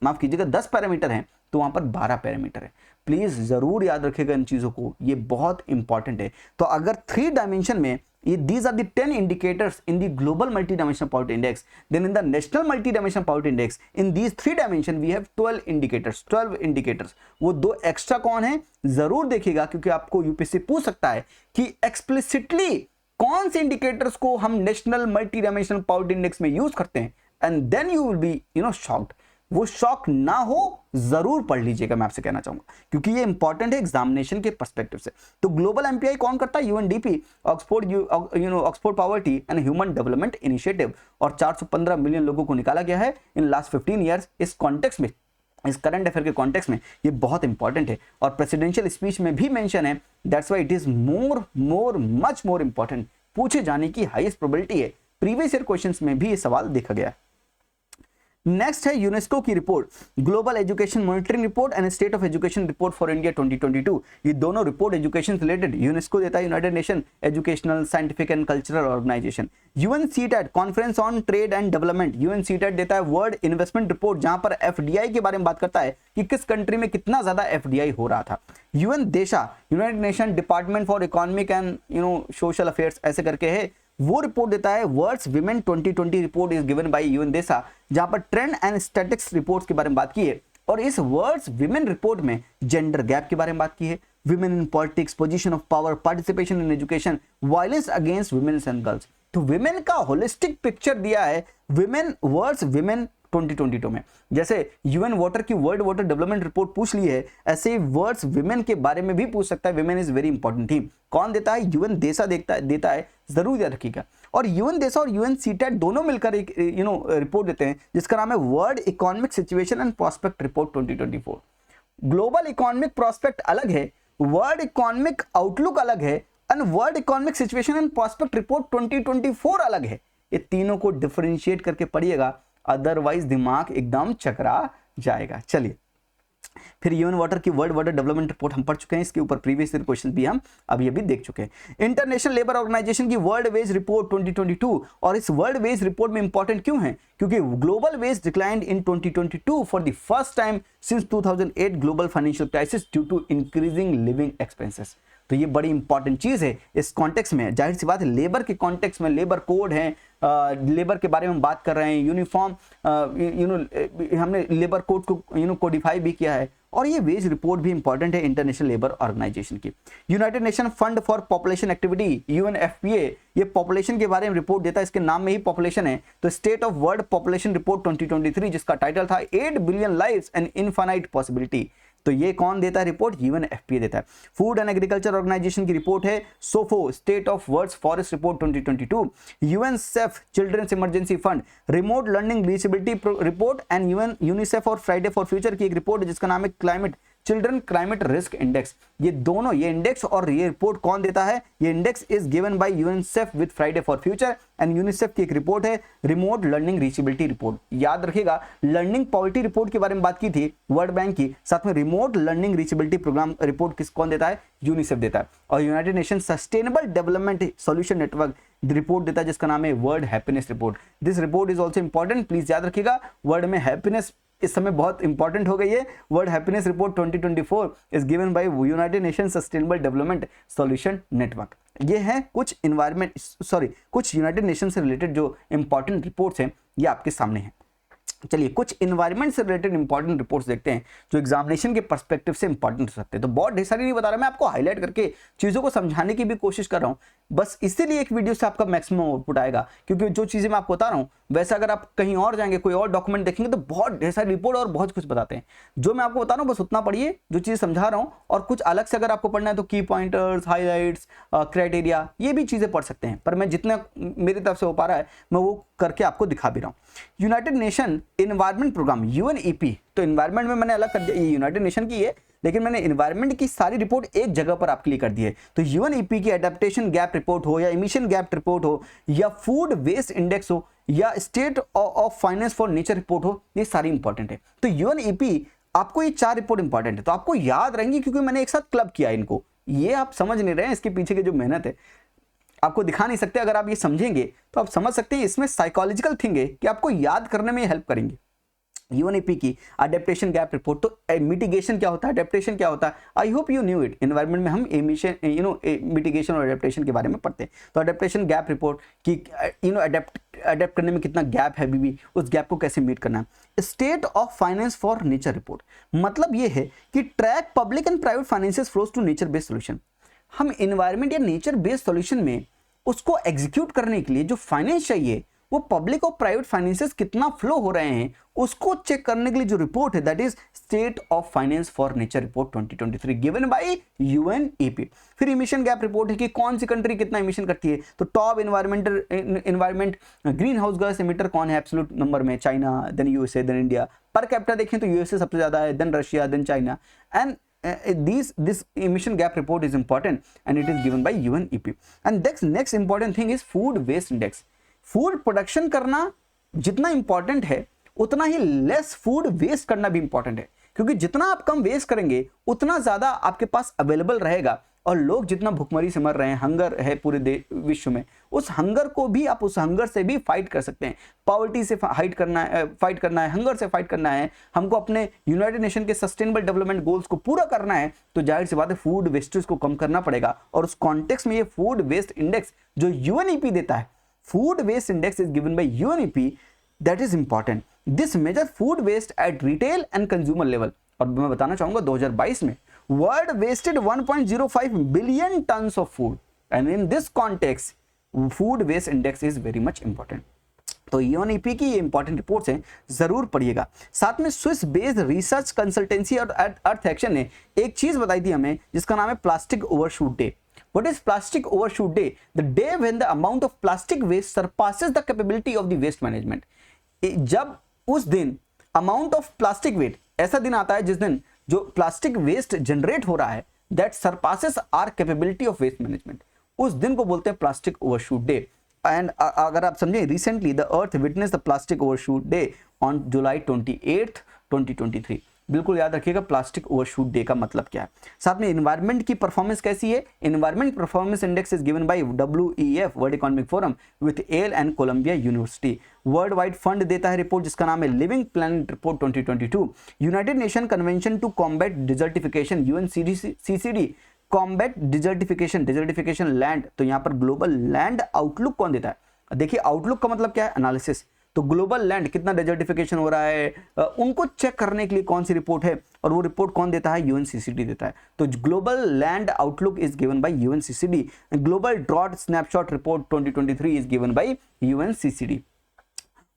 माफ कीजिएगा 10 पैरामीटर हैं, तो वहां पर 12 पैरामीटर है। प्लीज जरूर याद रखिएगा इन चीजों को, ये बहुत इंपॉर्टेंट है। तो अगर 3 डायमेंशन में these are the 10 indicators in the global multi-dimensional poverty index, then in the national multi-dimensional poverty index in these 3 dimension we have 12 indicators। वो 2 एक्स्ट्रा कौन है जरूर देखिएगा, क्योंकि आपको यूपीएससी पूछ सकता है कि एक्सप्लिसिटली कौन से इंडिकेटर्स को हम national multi dimensional poverty index में यूज करते हैं, and then you will be shocked. वो शॉक ना हो, जरूर पढ़ लीजिएगा, मैं आपसे कहना चाहूंगा, क्योंकि ये इंपॉर्टेंट है एग्जामिनेशन के पर्सपेक्टिव से। तो ग्लोबल एमपीआई कौन करता है? UNDP, Oxford poverty and human development initiative, और 415 मिलियन लोगों को निकाला गया है इन लास्ट 15 ईयर्स। इस कॉन्टेक्स्ट में, इस करंट अफेयर के कॉन्टेक्स्ट में ये बहुत इंपॉर्टेंट है, और प्रेसिडेंशियल स्पीच में भी मेंशन है। That's why it is much more important, पूछे जाने की हाईएस्ट प्रोबेबिलिटी है। प्रीवियस ईयर क्वेश्चंस में भी ये सवाल देखा गया है। नेक्स्ट है यूनेस्को की report, global education monitoring report and state of education report for India 2022। ये दोनों रिपोर्ट एजुकेशन रिलेटेड यूनेस्को देता है, United Nation educational, scientific and cultural organisation. UNCTAD conference on trade and development, UNCTAD देता है world investment report, जहां पर FDI के बारे में बात करता है कि किस कंट्री में कितना ज्यादा एफडीआई हो रहा था। UN DESA, United Nation department for economic and social affairs, ऐसे करके है, वो रिपोर्ट देता है world's women 2020 report is given by UN DESA, जहां पर ट्रेंड एंड स्टैटिस्टिक्स रिपोर्ट्स के बारे में बात की है। और इस वर्ल्ड्स विमेन रिपोर्ट में जेंडर गैप के बारे में बात की है, women in politics, position of power, participation in education, violence against women and girls. तो विमेन का होलिस्टिक पिक्चर दिया है विमेन, वर्ल्ड्स विमेन 2022 में। जैसे यूएन वाटर की वर्ल्ड वाटर डेवलपमेंट रिपोर्ट पूछ ली है, ऐसे ही वर्ड्स विमेन के बारे में भी पूछ सकता है। Women is very important theme. कौन देता है? यूएन देशा देता है, जरूर याद रखिएगा। और यूएन देशा और यूएन सीटैट दोनों मिलकर एक रिपोर्ट देते हैं, जिसका नाम है world economic situation and prospect report 2024। Global economic prospect अलग है, वर्ल्ड इकोनॉमिक आउटलुक अलग है, and world economic situation and prospect report 2024 अलग है। ये तीनों को डिफरेंशिएट करके पढ़िएगा, अदरवाइज दिमाग एकदम चकरा जाएगा। चलिए, फिर यूएन वाटर की वर्ल्ड वाटर डेवलपमेंट रिपोर्ट हम पढ़ चुके हैं, इसके ऊपर प्रीवियस ईयर क्वेश्चन भी हम अभी देख चुके हैं। इंटरनेशनल लेबर ऑर्गेनाइजेशन की वर्ल्ड वेज रिपोर्ट 2022, और इस वर्ल्ड वेज रिपोर्ट में इंपॉर्टेंट क्यों है? क्योंकि global wage declined in 2022 for the first time since 2008 global financial crisis due to increasing living expenses. तो ये बड़ी इंपॉर्टेंट चीज है इस कॉन्टेक्स्ट में। जाहिर सी बात है, लेबर के कॉन्टेक्स्ट में लेबर कोड है, लेबर के बारे में बात कर रहे हैं, यूनिफॉर्म हमने लेबर कोड को कोडिफाई भी किया है, और ये वेज रिपोर्ट भी इंपॉर्टेंट है इंटरनेशनल लेबर ऑर्गेनाइजेशन की। United nation fund for population activity, UNFPA, ये पॉपुलेशन के बारे में रिपोर्ट देता है, इसके नाम में ही पॉपुलेशन है। तो state of world population report 2023, जिसका टाइटल था 8 billion lives and infinite possibility, तो ये कौन देता है रिपोर्ट? यूएनएफपीए देता है। फूड एंड एग्रीकल्चर ऑर्गेनाइजेशन की रिपोर्ट है SOFO, state of world's forest report 2022। UNICEF children's emergency fund, remote learning reachability report, and UNICEF और फ्राइडे फॉर फ्यूचर की एक रिपोर्ट है जिसका नाम है climate children climate risk index. ये दोनों, ये इंडेक्स और ये रिपोर्ट कौन देता है? ये index is given bye UNICEF with Friday for future, and UNICEF की एक रिपोर्ट है रिमोट लर्निंग रीचेबिलिटी रिपोर्ट। याद रखिएगा, लर्निंग पॉवर्टी रिपोर्ट के बारे में बात की थी वर्ल्ड बैंक की, साथ में remote learning reachability programme report कौन देता है? यूनिसेफ देता है। और United Nation sustainable development solution network report देता है जिसका नाम है world happiness report. This report is also important, please याद रखिएगा। वर्ल्ड में हैप्पीनेस इस समय बहुत इंपॉर्टेंट हो गई है। World happiness report 2024 is given bye United Nation sustainable development solution network. ये है कुछ कुछ यूनाइटेड नेशन से रिलेटेड जो इंपॉर्टेंट रिपोर्ट्स हैं, ये आपके सामने हैं। चलिए कुछ इन्वायरमेंट से रिलेटेड इंपॉर्टेंट रिपोर्ट्स देखते हैं जो एग्जामिनेशन के पर्सपेक्टिव से इंपॉर्टेंट हो सकते हैं। तो बहुत ढेर सारी नहीं बता रहा, मैं आपको हाईलाइट करके चीज़ों को समझाने की भी कोशिश कर रहा हूँ। बस इसीलिए एक वीडियो से आपका मैक्सिमम आउटपुट आएगा, क्योंकि जो चीज़ें मैं आपको बता रहा हूँ वैसे अगर आप कहीं और जाएंगे, कोई और डॉक्यूमेंट देखेंगे तो बहुत ढेर सारी रिपोर्ट और बहुत कुछ बताते हैं। जो मैं आपको बता रहा हूँ बस उतना पढ़िए जो चीज़ समझा रहा हूँ, और कुछ अलग से अगर आपको पढ़ना है तो की पॉइंटर्स, हाईलाइट्स, क्राइटेरिया, ये भी चीज़ें पढ़ सकते हैं। पर मैं जितना मेरी तरफ से हो पा रहा है मैं वो करके आपको दिखा भी रहा हूँ। United Nation environment programme UNEP, तो एनवायरमेंट में मैंने अलग कर दिया, ये यूनाइटेड नेशन की है, लेकिन मैंने एनवायरमेंट की सारी रिपोर्ट एक जगह पर आपके लिए कर दी है। तो यूएनईपी की एडेप्टेशन गैप रिपोर्ट हो या इमिशन गैप रिपोर्ट हो या फूड वेस्ट इंडेक्स हो या state of finance for nature report हो, ये सारी इंपॉर्टेंट है। तो यूएनईपी आपको ये 4 रिपोर्ट इंपॉर्टेंट है, तो आपको याद रहेंगी क्योंकि मैंने एक साथ क्लब किया इनको। ये आप समझ नहीं रहे हैं, इसके पीछे की जो मेहनत है आपको दिखा नहीं सकते। अगर आप ये समझेंगे तो आप समझ सकते हैं इसमें साइकोलॉजिकल थिंग है कि आपको याद करने में हेल्प करेंगे। यूएनईपी की अडेप्टेशन गैप रिपोर्ट, तो मिटिगेशन क्या होता है, अडेप्टेशन क्या होता है, I hope you knew it. Environment में हम एमिशन मिटिगेशन और अडेप्टेशन के बारे में पढ़ते हैं। तो अडेप्टेशन गैप रिपोर्ट की अडेप्ट करने में कितना गैप है अभी, उस गैप को कैसे मीट करना है। State of finance for nature report, मतलब ये है कि track public and private finances flows to nature based solution. हम एनवायरनमेंट या नेचर बेस्ड सॉल्यूशन में उसको एग्जीक्यूट करने के लिए जो फाइनेंस चाहिए वो पब्लिक और प्राइवेट फाइनेंसेस कितना फ्लो हो रहे हैं उसको चेक करने के लिए जो रिपोर्ट है that is state of finance for nature report 2023 given bye UNEP. फिर इमिशन गैप रिपोर्ट है कि कौन सी कंट्री कितना इमिशन करती है। तो top environment green house gas emitter कौन है एब्सोल्यूट नंबर में, China, then USA, then India. Per capita देखें तो यूएसए सबसे ज्यादा है, then Russia, then China. And this emission gap report is important and it is given by UNEP. And next important thing is food waste index. Food production करना जितना important है उतना ही less food waste करना भी important है, क्योंकि जितना आप कम वेस्ट करेंगे उतना ज्यादा आपके पास अवेलेबल रहेगा। और लोग जितना भुखमरी से मर रहे हैं, हंगर है पूरे विश्व में, उस हंगर को भी आप उस हंगर से भी फाइट कर सकते हैं। पॉवर्टी से फाइट करना है, हंगर से फाइट करना है, हमको अपने यूनाइटेड नेशन के सस्टेनेबल डेवलपमेंट गोल्स को पूरा करना है, तो जाहिर सी बात है फूड वेस्टेज को कम करना पड़ेगा। और उस कॉन्टेक्स्ट में ये फूड वेस्ट इंडेक्स जो यूएनईपी देता है, food waste index is given by UNEP, that is important. This measure food waste at retail and consumer level. और मैं बताना चाहूंगा 2022 में world wasted 1.05 billion tons of food and in this context food waste index is very much important. तो UNEP की ये important reports हैं, जरूर पढ़िएगा। साथ में स्विस बेस्ड रिसर्च कंसल्टेंसी और अर्थ एक्शन ने एक चीज बताई थी हमें जिसका नाम है plastic overshoot day. What is plastic overshoot day? The day when the amount of plastic waste surpasses the capability of the waste management. जब उस दिन amount of plastic waste, ऐसा दिन आता है जिस दिन जो प्लास्टिक वेस्ट जनरेट हो रहा है that surpasses our capability of waste management, उस दिन को बोलते हैं प्लास्टिक ओवरशूट डे। एंड अगर आप समझें, recently the earth witness the plastic overshoot day on July 28, 2023। बिल्कुल याद रखिएगा प्लास्टिक ओवरशूट डे का मतलब क्या है। साथ में एनवायरनमेंट की परफॉर्मेंस कैसी है, environment performance index is given by WEF World Economic Forum with Yale and Columbia University. World Wide Fund देता है रिपोर्ट जिसका नाम है living planet report 2022। United Nation convention to combat desertification UNCCD combat desertification land, तो यहाँ पर global land outlook कौन देता है। देखिए आउटलुक का मतलब क्या है, एनालिसिस। तो ग्लोबल लैंड कितना डिजर्टिफिकेशन हो रहा है उनको चेक करने के लिए कौन सी रिपोर्ट है, और वो रिपोर्ट कौन देता है, UNCCD देता है। तो global land outlook is given by UNCCD। Global drought snapshot report 2023 is given by UNCCD।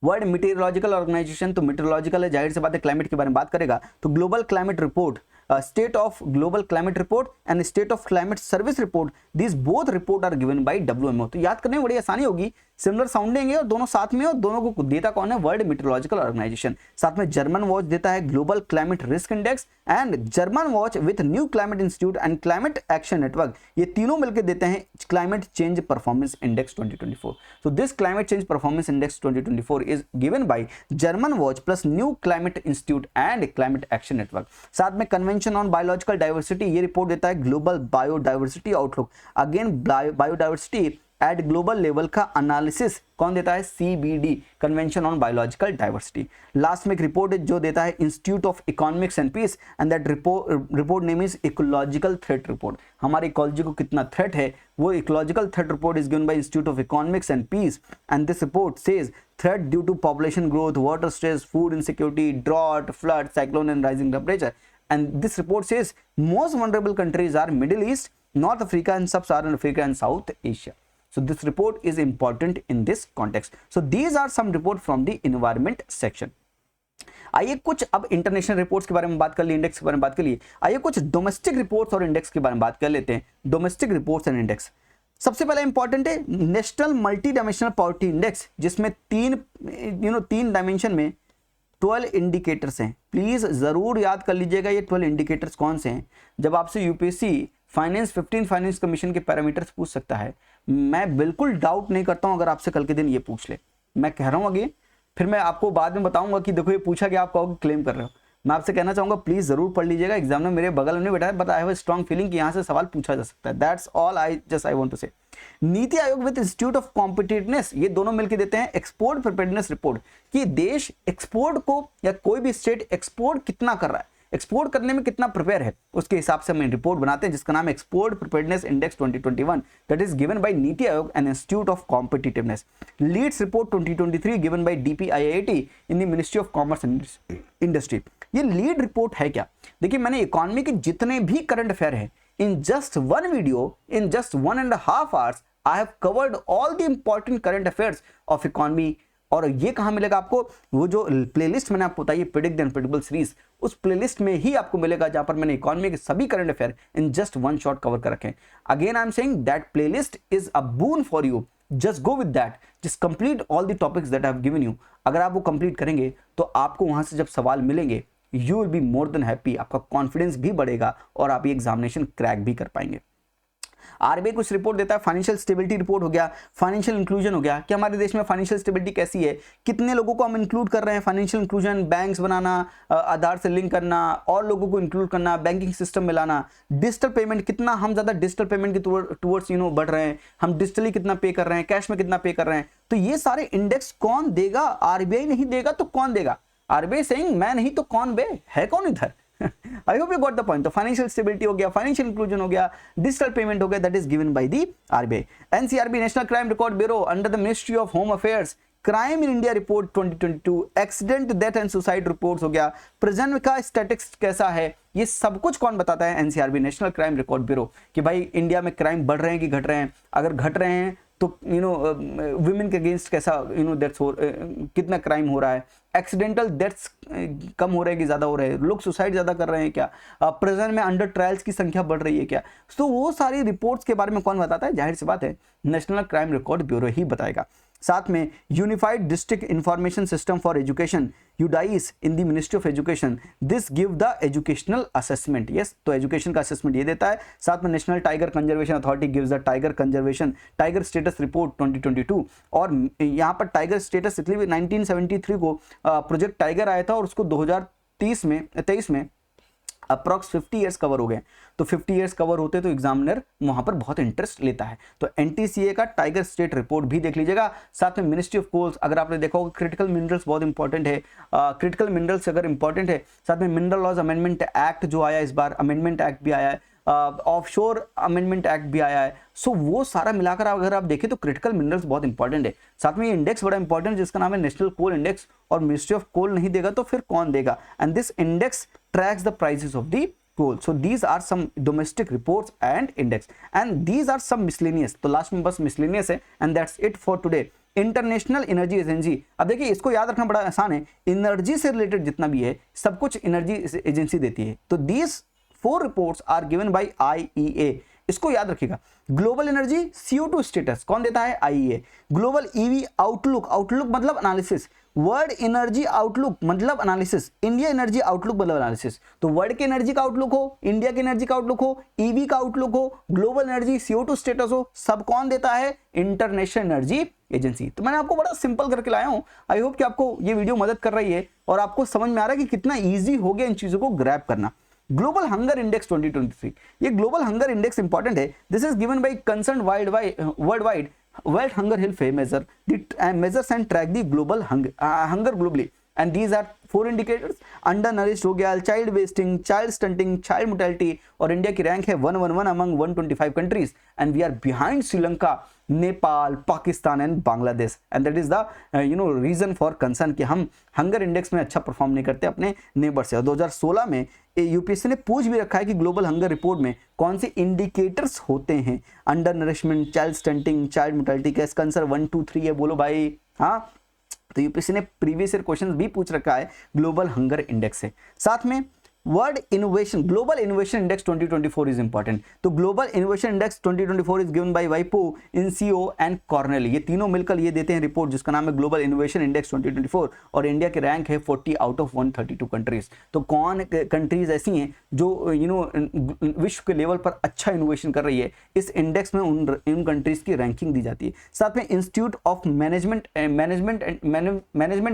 World Meteorological Organization, तो मीटेरोलॉजिकल है, जाहिर सी बात है क्लाइमेट के बारे में बात करेगा। तो global climate report, state of global climate report and state of climate service report, this both report are given by WMO। तो याद करने में बड़ी आसानी होगी, सिमिलर साउंडिंग है और दोनों साथ में, और दोनों को देता कौन है, वर्ल्ड मीटेरोलॉजिकल ऑर्गेनाइजेशन। साथ में जर्मन वॉच देता है global climate risk index, and German watch with new Climate Institute and Climate Action network, ये तीनों मिलकर देते हैं क्लाइमेट चेंज परफॉर्मेंस इंडेक्स 2024। तो this climate change performance index 2024 is given by German Watch plus New Climate Institute and Climate Action Network. साथ में convention on biological diversity, ये report देता है global biodiversity outlook. Again biodiversity at global level का analysis कौन देता है? CBD, convention on biological diversity. Last में एक रिपोर्ट जो देता है Institute of Economics and Peace, and that report name is ecological threat report. हमारी इकोलॉजी को कितना थ्रेट है, वो ecological threat report is given by Institute of Economics and Peace, and this report says threat due to population growth, water stress, food insecurity, drought, flood, cyclone and rising temperature. And this report says most vulnerable countries are Middle East, North Africa and Sub-Saharan Africa and South Asia. So this report is important in this context. So these are some reports from the environment section. आइए कुछ अब international reports के बारे में बात कर लिए, index के बारे में बात कर लिए। आइए कुछ डोमेस्टिक रिपोर्ट्स और इंडेक्स के बारे में बात कर लेते हैं। डोमेस्टिक रिपोर्ट्स एंड इंडेक्स सबसे पहले इंपॉर्टेंट है national multi dimensional poverty index, जिसमें तीन डायमेंशन में 12 इंडिकेटर्स हैं। प्लीज जरूर याद कर लीजिएगा ये 12 इंडिकेटर्स कौन से हैं। जब आपसे यूपीएससी फाइनेंस 15 फाइनेंस कमीशन के पैरामीटर्स पूछ सकता है, मैं बिल्कुल डाउट नहीं करता हूं अगर आपसे कल के दिन ये पूछ ले। मैं कह रहा हूं आगे, फिर मैं आपको बाद में बताऊंगा कि देखो ये पूछा गया, आप कहोगे क्लेम कर रहे हो। मैं आपसे कहना चाहूंगा प्लीज जरूर पढ़ लीजिएगा। एग्जाम में मेरे बगल में नहीं बैठा है, but I have a strong feeling कि यहाँ से सवाल पूछा जा सकता है। That's all I want to say. NITI आयोग विद इंस्टीट्यूट ऑफ कॉम्पिटिटिवनेस, ये दोनों मिलकर देते हैं एक्सपोर्ट प्रिपेयर्डनेस रिपोर्ट, कि देश एक्सपोर्ट को या कोई भी स्टेट एक्सपोर्ट कितना कर रहा है, एक्सपोर्ट करने में कितना प्रिपेयर है, उसके हिसाब से हम रिपोर्ट बनाते हैं जिसका नाम है export preparedness index 2021, that is given by NITI Aayog and institute of competitiveness. Leads report 2023 given by DPIIT in the ministry of commerce and industry. ये लीड रिपोर्ट है क्या? देखिए, मैंने इकोनॉमी के जितने भी करंट अफेयर है, in just one video, in just 1.5 hours, I have covered all the important current affairs of economy। और ये कहाँ मिलेगा आपको? वो जो प्लेलिस्ट मैंने आपको बताई प्रिडिक्ट द अनप्रेडिक्टेबल सीरीज, उस प्लेलिस्ट में ही आपको मिलेगा जहां पर मैंने इकोनॉमी के सभी करंट अफेयर इन जस्ट वन शॉट कवर कर रखे हैं। Again I am saying that playlist is a boon for you, just go with that, just complete all the topics that I have given you. अगर आप वो complete करेंगे तो आपको वहां से जब सवाल मिलेंगे, you will be more than happy, आपका कॉन्फिडेंस भी बढ़ेगा और आप ये एग्जामिनेशन क्रैक भी कर पाएंगे। आरबीआई कुछ रिपोर्ट देता है, फाइनेंशियल स्टेबिलिटी रिपोर्ट हो गया, फाइनेंशियल इंक्लूजन हो गया कि हमारे देश में फाइनेंशियल स्टेबिलिटी कैसी है, कितने लोगों को हम इंक्लूड कर रहे हैं। फाइनेंशियल इंक्लूजन, बैंक्स बनाना, आधार से लिंक करना, और लोगों को इंक्लूड करना, बैंकिंग सिस्टम में लाना, डिजिटल पेमेंट, कितना हम ज्यादा डिजिटल पेमेंट के टुवर्ड्स बढ़ रहे हैं, हम डिजिटली कितना पे कर रहे हैं, कैश में कितना पे कर रहे हैं। तो ये सारे इंडेक्स कौन देगा? आरबीआई नहीं देगा तो कौन देगा? आरबीआई सेइंग मैं नहीं तो कौन बे, है कौन इधर? I hope you got the point. तो फाइनेंशियल स्टेबिलिटी हो गया, फाइनेंशियल इंक्लूजन हो गया, डिजिटल पेमेंट हो गया, that is given by the RBI. NCRB national crime record bureau under the ministry of home affairs, crime in India report 2022, accident, death and suicide reports हो गया, present का statistics कैसा है, ये सब कुछ कौन बताता है? NCRB national crime record bureau, कि भाई इंडिया में क्राइम बढ़ रहे हैं कि घट रहे हैं, अगर घट रहे हैं तो विमेन के अगेंस्ट कैसा डेथ्स हो, कितना क्राइम हो रहा है, एक्सीडेंटल डेथ्स कम हो रहे हैं कि ज्यादा हो रहे हैं, लोग सुसाइड ज्यादा कर रहे हैं क्या, प्रेजेंट में अंडर ट्रायल्स की संख्या बढ़ रही है क्या। तो वो सारी रिपोर्ट्स के बारे में कौन बताता है? जाहिर सी बात है नेशनल क्राइम रिकॉर्ड ब्यूरो ही बताएगा। साथ में unified district information system for education, UDISE in the ministry of education, this give the educational assessment. Yes, तो एजुकेशन का असेसमेंट ये देता है। साथ में national tiger conservation authority gives the tiger conservation tiger status report 2022। और यहाँ पर टाइगर स्टेटस इसलिए 1973 को प्रोजेक्ट टाइगर आया था और उसको 2023 में अप्रॉक्स 50 ईयर्स कवर हो गए। तो 50 ईयर्स कवर होते तो एग्जामिनर वहां पर बहुत इंटरेस्ट लेता है। तो एनटीसीए का टाइगर स्टेट रिपोर्ट भी देख लीजिएगा। साथ में मिनिस्ट्री ऑफ कोल्स, अगर आपने देखा होगा क्रिटिकल मिनरल्स बहुत इंपॉर्टेंट है, क्रिटिकल मिनरल्स अगर इंपॉर्टेंट है। साथ में मिनरल लॉज अमेंडमेंट एक्ट जो आया, इस बार अमेंडमेंट एक्ट भी आया है, ऑफशोर अमेंडमेंट एक्ट भी आया है। सो वो सारा मिलाकर अगर आप देखें तो क्रिटिकल मिनरल्स बहुत इंपॉर्टेंट है। साथ में ये इंडेक्स बड़ा इंपॉर्टेंट है जिसका नाम है नेशनल कोल इंडेक्स, और मिनिस्ट्री ऑफ कोल नहीं देगा तो फिर कौन देगा? And this index tracks the prices of the coal. So these are some domestic reports and index, and these are some miscellaneous. तो लास्ट में बस miscellaneous है, and that's it for today. International energy agency, अब देखिए इसको याद रखना बड़ा आसान है, एनर्जी से रिलेटेड जितना भी है सब कुछ एनर्जी एजेंसी देती है। तो these 4 reports are given by IEA, इसको याद रखिएगा। ग्लोबल एनर्जी CO2 स्टेटस कौन देता है? IEA। Global EV outlook, outlook मतलब एनालिसिस, वर्ल्ड एनर्जी आउटलुक मतलब एनालिसिस, इंडिया एनर्जी आउटलुक मतलब एनालिसिस। तो वर्ल्ड के एनर्जी का आउटलुक हो, इंडिया के एनर्जी का आउटलुक हो, ईवी का आउटलुक हो, ग्लोबल एनर्जी CO2 स्टेटस हो, सब कौन देता है? International energy agency. तो मैंने आपको बड़ा सिंपल करके लाया हूं। आई होप कि आपको ये वीडियो मदद कर रही है और आपको समझ में आ रहा है कि कितना ईजी हो गया इन चीजों को ग्रैब करना। ग्लोबल हंगर इंडेक्स 2023, ये ग्लोबल हंगर इंडेक्स इंपॉर्टेंट है। This is given bye concern world wide World Hunger Health measure the measures and track the global hunger globally, and these are 4 indicators. Undernourished हो गया, child wasting, child stunting, child mortality, और India की rank है 111 among 125 countries, and we are behind Sri Lanka, Nepal, Pakistan and Bangladesh, and that is the reason for concern कि हम hunger index में अच्छा perform नहीं करते अपने नेबर से। और 2016 में यूपीएससी ने पूछ भी रखा है कि ग्लोबल हंगर रिपोर्ट में कौन से इंडिकेटर्स होते हैं, under nourishment, child stunting, child mortality का इसका आंसर 1 2 3 है, बोलो भाई। हाँ, तो यूपीएससी ने प्रीवियस ईयर क्वेश्चन भी पूछ रखा है ग्लोबल हंगर इंडेक्स से। साथ में world innovation, global innovation index 2024 is important. तो global innovation index 2024 is given by वाइपो, इनसीओ एंड कॉर्नेल, ये तीनों मिलकर ये देते हैं रिपोर्ट जिसका नाम है ग्लोबल इनोवेशन इंडेक्स 2024, और इंडिया की रैंक है 40 आउट ऑफ 132 कंट्रीज। तो कौन कंट्रीज ऐसी हैं जो विश्व के लेवल पर अच्छा इनोवेशन कर रही है, इस इंडेक्स में उन कंट्रीज की रैंकिंग दी जाती है। साथ में institute of management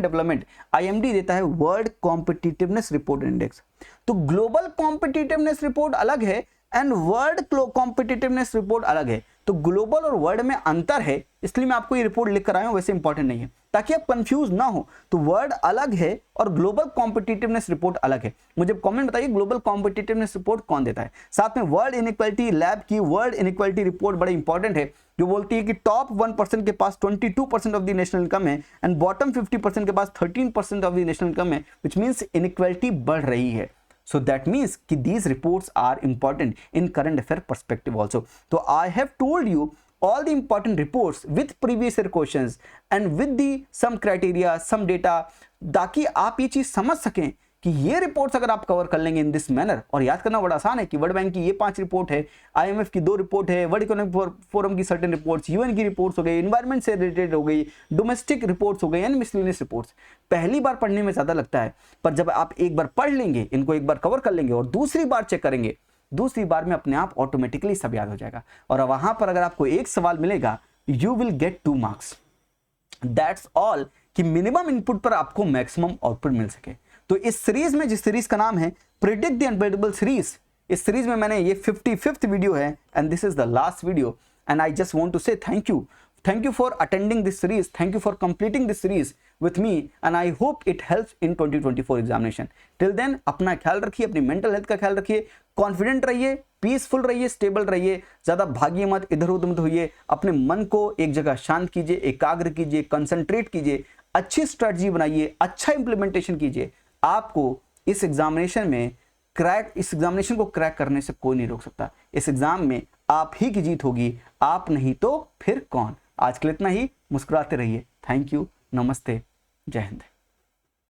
development IMD देता है वर्ल्ड कॉम्पिटिटिवनेस रिपोर्ट इंडेक्स। तो ग्लोबल कॉम्पिटिटिवनेस रिपोर्ट अलग है एंड वर्ल्ड कॉम्पिटिटिवनेस रिपोर्ट अलग है। तो ग्लोबल और वर्ल्ड में अंतर है, इसलिए मैं आपको ये रिपोर्ट लिख कर आया हूं, वैसे इंपॉर्टेंट नहीं है, ताकि आप कंफ्यूज ना हो। तो वर्ल्ड अलग है और ग्लोबल कॉम्पिटिटिवनेस रिपोर्ट अलग है। मुझे कमेंट बताइए ग्लोबल कॉम्पिटिटिवनेस रिपोर्ट कौन देता है। साथ में वर्ल्ड इनइक्वालिटी लैब की वर्ल्ड इनइक्वालिटी रिपोर्ट बड़ी इंपॉर्टेंट है, जो बोलती है कि टॉप 1% के पास 22% ऑफ द नेशनल इनकम है एंड बॉटम 50% के पास 13% ऑफ द नेशनल इनकम है, विच मींस इनइक्वालिटी बढ़ रही है। So that means कि these reports are important in current affair perspective also. So I have told you all the important reports with previous year questions and with the some criteria, some data, ताकि आप ये चीज समझ सकें कि ये reports अगर आप कवर कर लेंगे इन दिस मैनर, और याद करना बड़ा आसान है कि वर्ल्ड बैंक की ये 5 रिपोर्ट है, IMF की 2 रिपोर्ट है, वर्ल्ड इकोनॉमिक फोरम की सर्टेन रिपोर्ट्स, UN की रिपोर्ट्स हो गई, इन्वायरमेंट से रिलेटेड हो गई, डोमेस्टिक रिपोर्ट्स हो गई एंड मिसलेनियस रिपोर्ट्स। पहली बार पढ़ने में ज्यादा लगता है, पर जब आप एक बार पढ़ लेंगे, इनको एक बार कवर कर लेंगे और दूसरी बार चेक करेंगे, दूसरी बार में अपने आप ऑटोमेटिकली सब याद हो जाएगा। और वहां पर अगर आपको एक सवाल मिलेगा, you will get 2 marks. That's all, कि मिनिमम इनपुट पर आपको मैक्सिमम आउटपुट मिल सके। तो इस सीरीज में, जिस सीरीज का नाम है प्रेडिक्ट द अनप्रेडिक्टेबल सीरीज, इस सीरीज में मैंने ये 55th वीडियो है and this is the last video, and I just want to say thank you for attending this series, thank you for completing this series with me, and I hope it helps in 2024 examination. Till then अपना ख्याल रखिए, अपनी mental health का ख्याल रखिए, confident रहिए, peaceful रहिए, stable रहिए, ज्यादा भागिए मत, इधर उधर मत होइए, अपने मन को एक जगह शांत कीजिए, एकाग्र कीजिए, कंसंट्रेट कीजिए, अच्छी स्ट्रेटजी बनाइए, अच्छा इंप्लीमेंटेशन कीजिए। आपको इस एग्जामिनेशन को क्रैक करने से कोई नहीं रोक सकता। इस एग्जाम में आप ही की जीत होगी, आप नहीं तो फिर कौन। आज के लिए इतना ही, मुस्कुराते रहिए। थैंक यू, नमस्ते, जय हिंद।